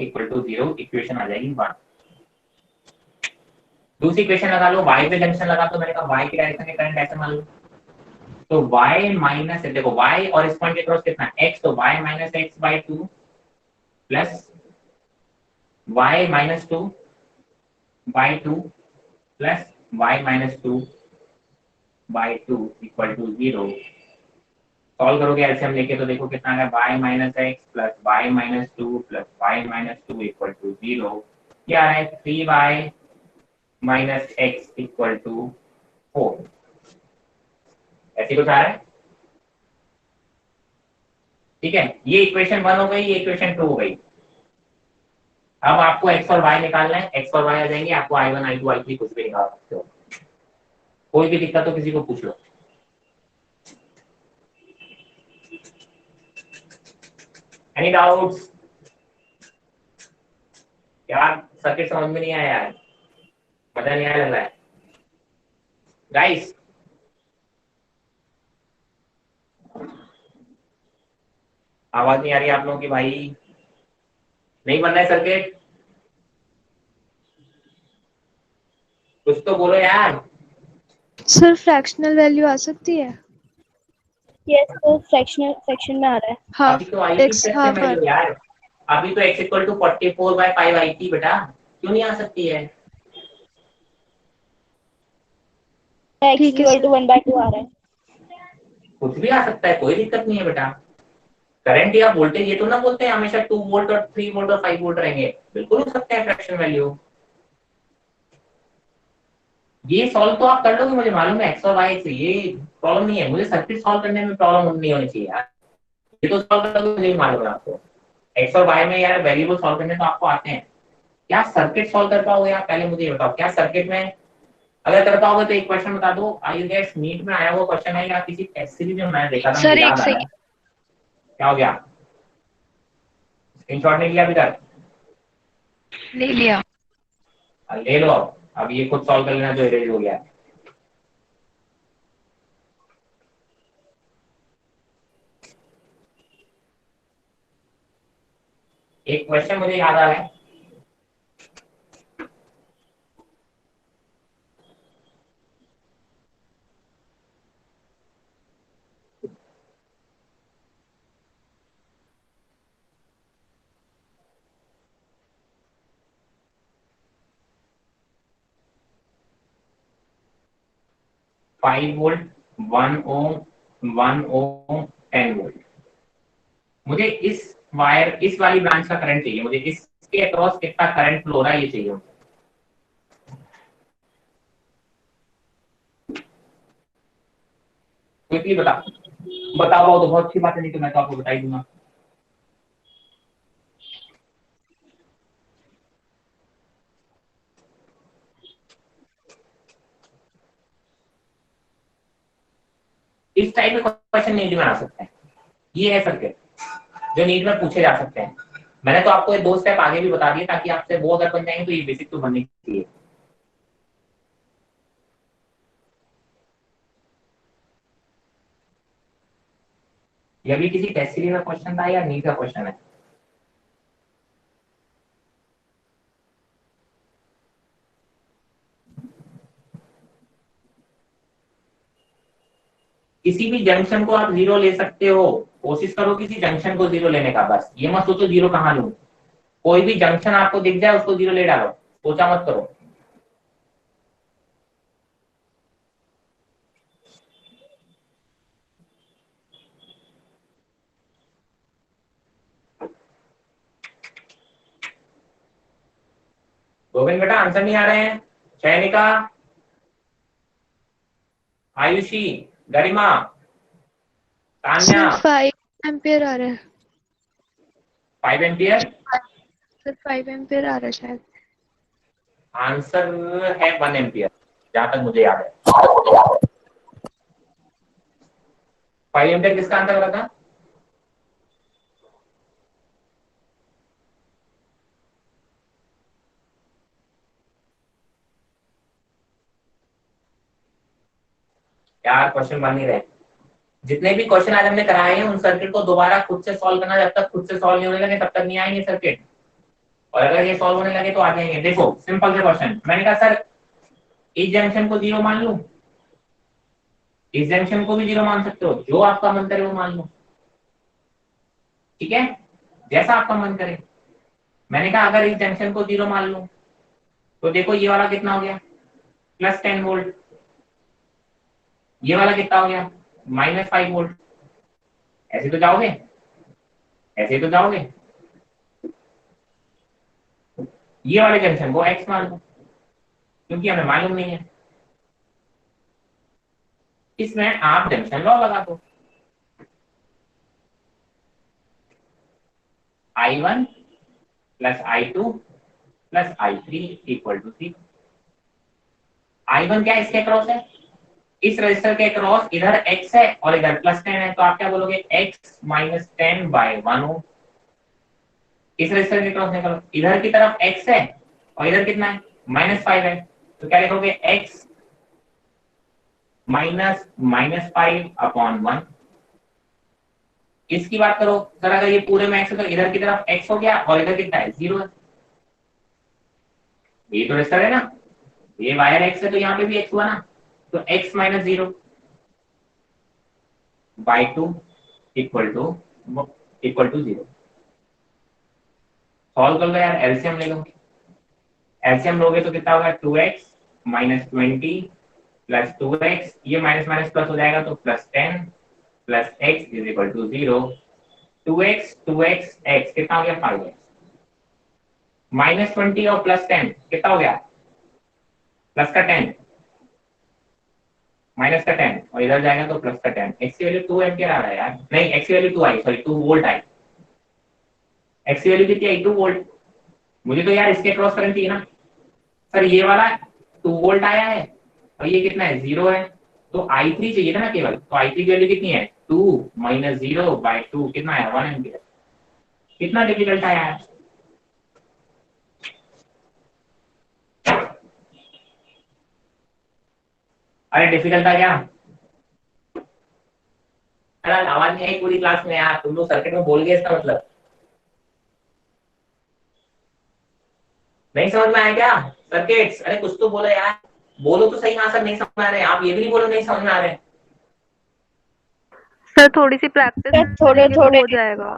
equal to 0। Equation आ जाएगी 1। दूसरी इक्वेशन लगा लो, y पे जंक्शन लगा तो मैंने कहा y की डायरेक्शन में करंट ऐसे मान लो तो y माइनस, देखो y और इस पॉइंट के क्रॉस कितना x, तो y - x/2 plus y - 2/2 plus y - 2/2 equal to 0। Solve करोगे एलसीएम लेके तो देखो कितना है, y - x plus y - 2 plus y - 2 equal to 0। क्या आ रहा है, 3y - x इक्वल टू 4। ऐसी कुछ आ रहा है। ठीक है, ये इक्वेशन 1 हो गई, ये इक्वेशन 2 हो गई। अब आपको x और y निकालना है, x और y आ जाएंगे, आपको i1 i2 i3 कुछ भी निकाल सकते हो। कोई भी दिक्कत हो किसी को पूछ लो। Any doubts? यार सर्किट समझ में नहीं आया यार, मजा नहीं आया लग रहा है गाइस। आवाज नहीं आ रही आप लोगों की भाई, नहीं बन रहा है सर्किट, कुछ तो बोलो यार। सर फ्रैक्शनल वैल्यू आ सकती है? यस सर, फ्रैक्शन में आ रहा है। अभी हाफ तो आई थी x फ्रैक्शन हाफ वैल्यू यार, अभी तो x इक्वल टू 44/5 आई थी बेटा, क्यों नहीं आ सकती है। x ठीक है इक्वल टू सर। 1/2 आ रहा है। कुछ भी आ सकता है, कोई दिक्कत नहीं है बेटा। करंट या वोल्टेज ये तो ना बोलते हैं हमेशा 2 वोल्ट और 3 वोल्ट और 5 वोल्ट रहेंगे, बिल्कुल हो सकते हैं फ्रैक्शन वैल्यू। ये सॉल्व तो आप कर लोगे, मुझे मालूम है x और y से ये प्रॉब्लम नहीं है, मुझे सर्किट सॉल्व करने में प्रॉब्लम नहीं होनी चाहिए यार। ये तो सॉल्व कर लोगे, मुझे मालूम है आपको। x और y में यार वेरिएबल सॉल्व करने तो आपको आते हैं। क्या सर्किट सॉल्व कर पाओगे आप, पहले मुझे ये बताओ, क्या सर्किट में अगर कर पाओगे तो एक क्वेश्चन बता दो। आई गेस नीट में आया हुआ क्वेश्चन है या किसी टेस्ट सीरीज में मैं देखा था, सर मुझे एक याद आ रहा है। क्या हो गया, स्क्रीनशॉट नहीं लिया अभी तक? ले लिया। ले लो, अब ये खुद सॉल्व कर लेना जो इरेज हो गया। एक क्वेश्चन मुझे याद आ रहा है, फाइव वोल्ट 1 ओम 1 ओम 10 वोल्ट। मुझे इस वायर, इस वाली ब्रांच का करंट चाहिए, मुझे इसके अक्रॉस कितना करंट फ्लो हो रहा है ये चाहिए मुझे। क्विकली बता पाओ तो बहुत अच्छी बात है, नहीं तो मैं तो आपको बता ही दूंगा। इस टाइप में क्वेश्चन नहीं बना सकते हैं, ये है सर्किट। जो नीट में पूछे जा सकते हैं। मैंने तो आपको ये 2 स्टेप आगे भी बता दिए ताकि आपसे वो अगर बन जाएंगे तो ये बेसिक तो बनने चाहिए। ये भी किसी टेस्ट सीरीज का क्वेश्चन था या नीट का क्वेश्चन है? किसी भी जंक्शन को आप 0 ले सकते हो, कोशिश करो किसी जंक्शन को 0 लेने का। बस ये मत सोचो 0 कहाँ लूं, कोई भी जंक्शन आपको दिख जाए उसको 0 ले डालो, सोचा मत करो। गोविंद बेटा आंसर नहीं आ रहे हैं? चयनिका, आयुषी, गरिमा, तान्या, 5 एम्पियर आ रहा है 5 एम्पियर सर, 5 एम्पियर आ रहा है शायद। आंसर है 1 एम्पियर जहां तक मुझे याद है। 5 एम्पियर किसका आंसर लगा था? यार क्वेश्चन बन नहीं रहे। जितने भी क्वेश्चन आज हमने कराए हैं उन सर्किट को दोबारा खुद से सॉल्व करना, जब तक खुद से सॉल्व नहीं होने लगे तब तक नहीं आएंगे सर्किट, और अगर ये सॉल्व होने लगे तो आ जाएंगे। देखो सिंपल से क्वेश्चन, मैंने कहा सर इस जंक्शन को 0 मान लूं, इस जंक्शन को भी 0 मान सकते हो, जो आपका मन करे वो मान लो, ठीक है, जैसा आपका मन करे। मैंने कहा अगर इस जंक्शन को 0 मान लूं तो देखो ये वाला कितना हो गया, +10 वोल्ट, ये वाला कितना हो गया, -5 वोल्ट। ऐसे तो जाओगे, ऐसे तो जाओगे। ये वाले जंक्शन को X मान लो क्योंकि हमें मालूम नहीं है। इसमें आप जंक्शन लॉ लगा दो, I1 + I2 + I3 = 0। I1 क्या इसके क्रॉस है, इस रजिस्टर के क्रॉस इधर x है और इधर +10 है, तो आप क्या बोलोगे, x - 10/1 ओम। इस रजिस्टर के क्रॉस निकालो, इधर की तरफ x है और इधर कितना है, -5 है, तो क्या लिखोगे, x - -5/1। इसकी बात करो सर, अगर ये पूरे में x है तो इधर की तरफ x हो गया और इधर कितना है, 0 है। ये तो रजिस्टर है ना, ये वायर x है तो यहाँ पे भी x हुआ ना, तो x - 0/2 = 0। सॉल्व कर लो यार, एलसीएम ले लो। एलसीएम लोगे तो कितना होगा, 2x - 20 + 2x, ये माइनस माइनस प्लस हो जाएगा तो +10 + x = 0। 2x 2x x कितना हो गया, 5x। -20 और +10 कितना हो गया, प्लस का 10 माइनस का 10 और इधर जाएगा तो प्लस का 10। x की वैल्यू 2 एम्पियर आ रहा है यार, नहीं x की वैल्यू 2 आई, सॉरी 2 वोल्ट आई। x की वैल्यू कितनी आई, 2 वोल्ट। मुझे तो यार इसके क्रॉस करंट चाहिए ना सर, ये वाला 2 वोल्ट आया है और ये कितना है, 0 है, तो I3 चाहिए था ना केवल, तो I3 की वैल्यू कितनी है, 2 - 0/2 कितना है, 1 एम्पियर। कितना डिफिकल्ट है यार। अरे डिफिकल्ट था क्या, अरे आवाज नहीं आई पूरी क्लास में यार, तुम लोग सर्किट में बोल गए, इसका मतलब नहीं समझ में आया क्या सर्किट्स? अरे कुछ तो बोलो यार, बोलो तो सही। हाँ सर नहीं समझ में आ रहे, आप ये भी नहीं बोलो नहीं समझ में आ रहे। सर थोड़ी सी प्रैक्टिस थोड़े थोड़े हो जाएगा।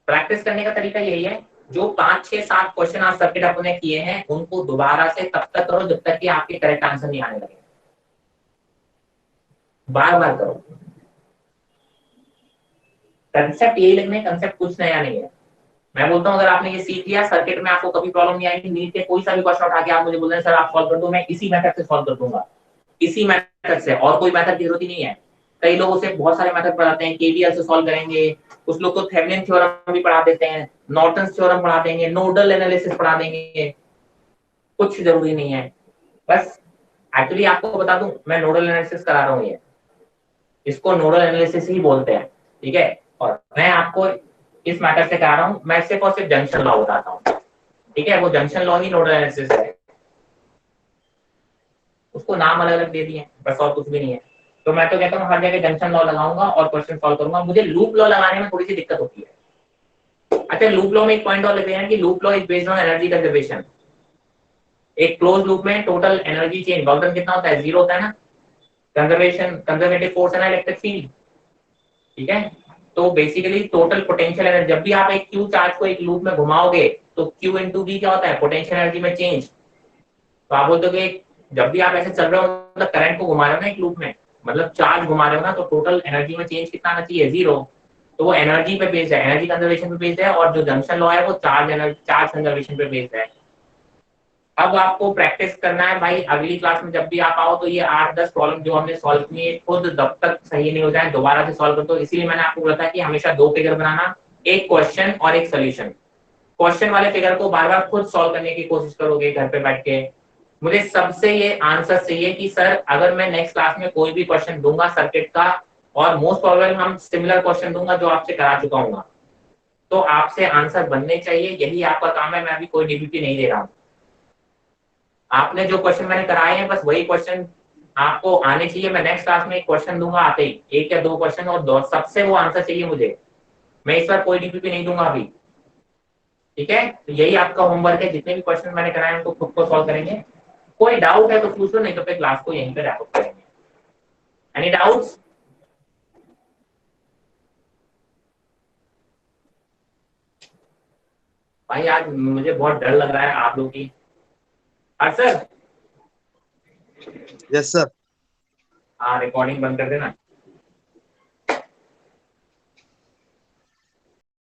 प्रैक्टिस करने का तरीका यही है, जो 5 6 7 क्वेश्चन आज सर्किट अपने किए हैं उनको दोबारा से तब तक करो जब तक कि आपके करेक्ट आंसर नहीं आने लगे, बार बार करो। कंसेप्ट यही लिखने, कंसेप्ट कुछ नया नहीं है। मैं बोलता हूँ अगर आपने ये सीख लिया, सर्किट में आपको कभी प्रॉब्लम नहीं आएगी। नीट के कोई सा भी क्वेश्चन उठा के आप मुझे बोल रहे हैं सर आप सॉल्व कर दो, मैं इसी मेथड से सॉल्व कर दूंगा, इसी मेथड से, और कोई मेथड की जरूरत ही नहीं है। कई लोगों से बहुत सारे मेथड पढ़ाते हैं, केवीएल से सॉल्व करेंगे, कुछ लोग तो थेवेनिन थ्योरम भी पढ़ा देते हैं, नॉर्टन थ्योरम पढ़ा देंगे, नोडल एनालिसिस पढ़ा देंगे, कुछ जरूरी नहीं है। बस एक्चुअली आपको बता दूं, मैं नोडल एनालिसिस करा रहा हूँ, ये इसको नोडल एनालिसिस ही बोलते हैं। ठीक है, और मैं आपको इस मैटर से कह रहा हूँ, मैं सिर्फ और सिर्फ जंक्शन लॉ बताता हूँ, ठीक है। वो जंक्शन लॉ ही नोडल एनालिसिस है, उसको नाम अलग अलग दे दिए बस, और कुछ भी नहीं है। तो मैं तो कहता हूँ हर जगह जंक्शन लॉ लगाऊंगा और क्वेश्चन सॉल्व करूंगा। मुझे लूप लॉ लगाने में थोड़ी सी दिक्कत होती है। अच्छा, लूप लॉ में एक पॉइंट और लेते हैं कि loop law is based on energy conservation. एक क्लोज लूप में total energy change work done कितना होता है, 0 होता है ना। कंजर्वेटिव फोर्स है ना, इलेक्ट्रिक फील्ड, ठीक है। तो बेसिकली टोटल पोटेंशियल एनर्जी, जब भी आप एक क्यू चार्ज को एक लूप में घुमाओगे तो क्यू इंटू बी क्या होता है, पोटेंशियल एनर्जी में चेंज। तो आप बोलते हो कि जब भी आप ऐसे चल रहे हो, मतलब करंट को घुमा रहे हो ना एक लूप में, मतलब चार्ज घुमा रहे हो ना, तो टोटल एनर्जी में चेंज कितना आना चाहिए, 0। तो वो एनर्जी पे बेस्ड है, एनर्जी कंजर्वेशन पे बेस्ड है, और जो जंक्शन लॉ है वो चार्ज कंजर्वेशन पे बेस्ड है। अब आपको प्रैक्टिस करना है भाई, अगली क्लास में जब भी आप आओ तो ये 8-10 प्रॉब्लम जो हमने सॉल्व किए, खुद जब तक सही नहीं हो जाए दोबारा से सॉल्व कर दो। इसीलिए मैंने आपको बोला था कि हमेशा 2 फिगर बनाना, एक क्वेश्चन और एक सोल्यूशन। क्वेश्चन वाले फिगर को बार बार खुद सॉल्व करने की कोशिश करोगे घर पे बैठ के। मुझे सबसे ये आंसर चाहिए कि सर अगर मैं नेक्स्ट क्लास में कोई भी क्वेश्चन दूंगा सर्किट का, और मोस्ट प्रोबेबल हम सिमिलर क्वेश्चन दूंगा जो आपसे करा चुका हूँ, तो आपसे आंसर बनने चाहिए। यही आपका काम है, मैं अभी कोई डीबीटी नहीं दे रहा हूँ। आपने जो क्वेश्चन मैंने कराए हैं बस वही क्वेश्चन आपको आने चाहिए। मैं नेक्स्ट क्लास में एक क्वेश्चन दूंगा आते ही, 1 या 2 क्वेश्चन, और सबसे वो आंसर चाहिए मुझे। मैं इस बार कोई डीपीपी नहीं दूंगा अभी, ठीक है। तो यही आपका होमवर्क है, जितने भी क्वेश्चन मैंने कराए हैं तो खुद को सॉल्व करेंगे। कोई डाउट है तो पूछ लो, नहीं तो फिर क्लास को यहीं पे रैप अप करेंगे। Any doubts? भाई आज मुझे बहुत डर लग रहा है आप लोगों की। Sir yes sir. हाँ, रिकॉर्डिंग बंद कर देना।